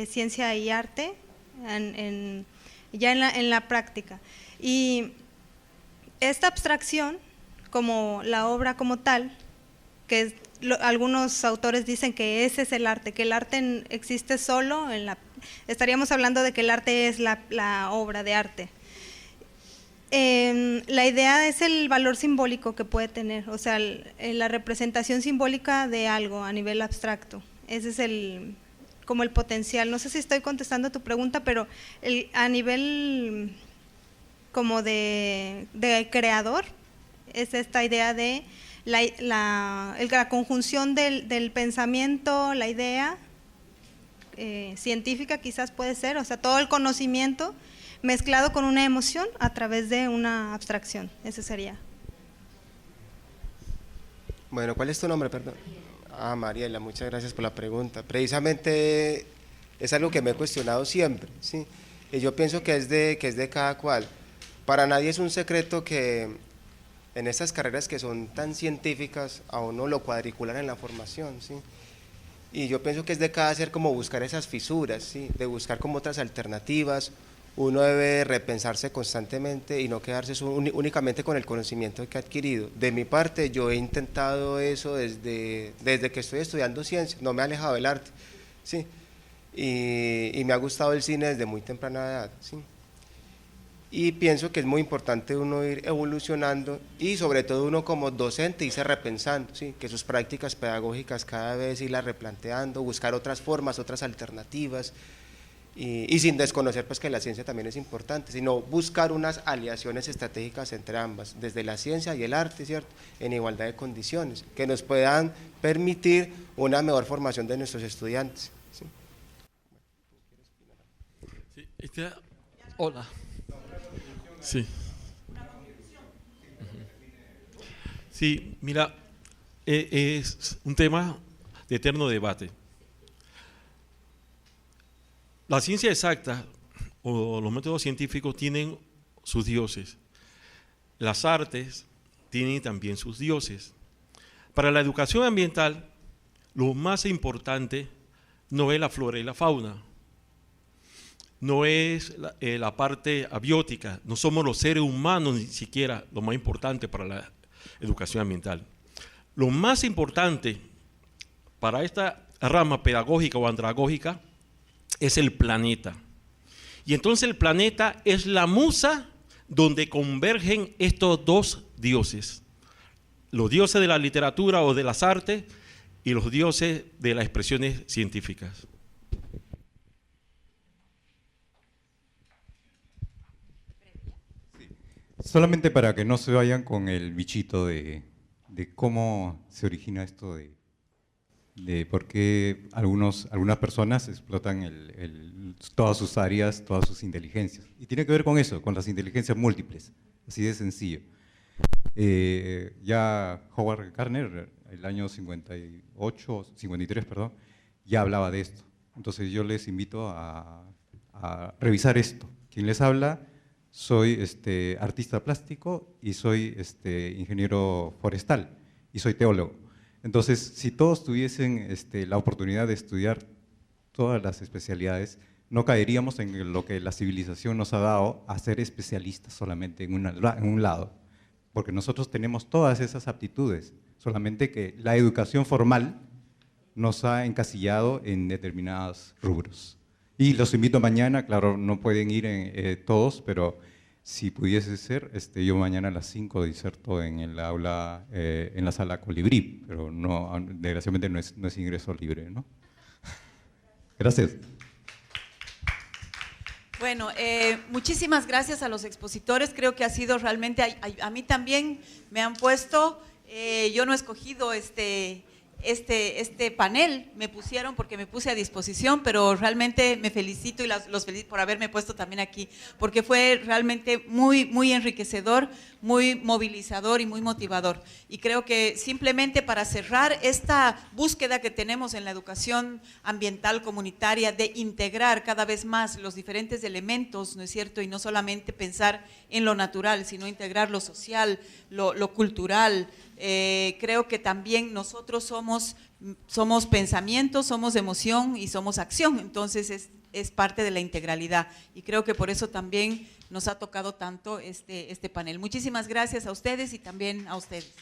ciencia y arte ya en la práctica. Y esta abstracción, como la obra como tal, que algunos autores dicen que ese es el arte, que el arte existe solo estaríamos hablando de que el arte es la obra de arte. La idea es el valor simbólico que puede tener, o sea, la representación simbólica de algo a nivel abstracto. Ese es como el potencial. No sé si estoy contestando tu pregunta, pero a nivel como de creador, es esta idea de la conjunción del pensamiento, la idea científica quizás puede ser, o sea, todo el conocimiento mezclado con una emoción a través de una abstracción. Ese sería. Bueno, ¿cuál es tu nombre, perdón? Mariela, muchas gracias por la pregunta. Precisamente es algo que me he cuestionado siempre, ¿sí? Y yo pienso que es de cada cual. Para nadie es un secreto que en estas carreras que son tan científicas a uno lo cuadriculan en la formación, ¿sí? Y yo pienso que es de cada ser como buscar esas fisuras, ¿sí? De buscar como otras alternativas. Uno debe repensarse constantemente y no quedarse únicamente con el conocimiento que ha adquirido. De mi parte, yo he intentado eso desde que estoy estudiando ciencia, no me he alejado del arte, ¿sí? Y me ha gustado el cine desde muy temprana edad, ¿sí? Y pienso que es muy importante uno ir evolucionando y sobre todo uno como docente irse repensando, ¿sí? Que sus prácticas pedagógicas cada vez irlas replanteando, buscar otras formas, otras alternativas. Y sin desconocer pues que la ciencia también es importante, sino buscar unas aliaciones estratégicas entre ambas, desde la ciencia y el arte, ¿cierto?, en igualdad de condiciones, que nos puedan permitir una mejor formación de nuestros estudiantes, ¿sí? Sí, hola. Sí. Sí, mira, es un tema de eterno debate. La ciencia exacta o los métodos científicos tienen sus dioses. Las artes tienen también sus dioses. Para la educación ambiental, lo más importante no es la flora y la fauna, no es la parte abiótica, no somos los seres humanos ni siquiera lo más importante para la educación ambiental. Lo más importante para esta rama pedagógica o andragógica es el planeta. Y entonces el planeta es la musa donde convergen estos dos dioses, los dioses de la literatura o de las artes y los dioses de las expresiones científicas. Solamente para que no se vayan con el bichito de cómo se origina esto de por qué algunas personas explotan todas sus áreas, todas sus inteligencias. Y tiene que ver con eso, con las inteligencias múltiples, así de sencillo. Ya Howard Gardner, el año 53, ya hablaba de esto. Entonces yo les invito a revisar esto. Quien les habla, soy artista plástico y soy ingeniero forestal y soy teólogo. Entonces, si todos tuviesen la oportunidad de estudiar todas las especialidades, no caeríamos en lo que la civilización nos ha dado, a ser especialistas solamente en un lado, porque nosotros tenemos todas esas aptitudes, solamente que la educación formal nos ha encasillado en determinados rubros. Y los invito mañana, claro, no pueden ir todos, pero Si pudiese ser, yo mañana a las 5 diserto en el aula, en la sala Colibrí, pero no, desgraciadamente no es ingreso libre, ¿no? Gracias. Bueno, muchísimas gracias a los expositores, creo que ha sido realmente, a mí también me han puesto, yo no he escogido este panel, me pusieron porque me puse a disposición, pero realmente me felicito y los felicito por haberme puesto también aquí, porque fue realmente muy enriquecedor, muy movilizador y muy motivador. Y creo que simplemente para cerrar esta búsqueda que tenemos en la educación ambiental comunitaria de integrar cada vez más los diferentes elementos, ¿no es cierto? Y no solamente pensar en lo natural, sino integrar lo social, lo cultural. Creo que también nosotros somos pensamiento, somos emoción y somos acción, entonces es parte de la integralidad y creo que por eso también nos ha tocado tanto este panel. Muchísimas gracias a ustedes y también a ustedes.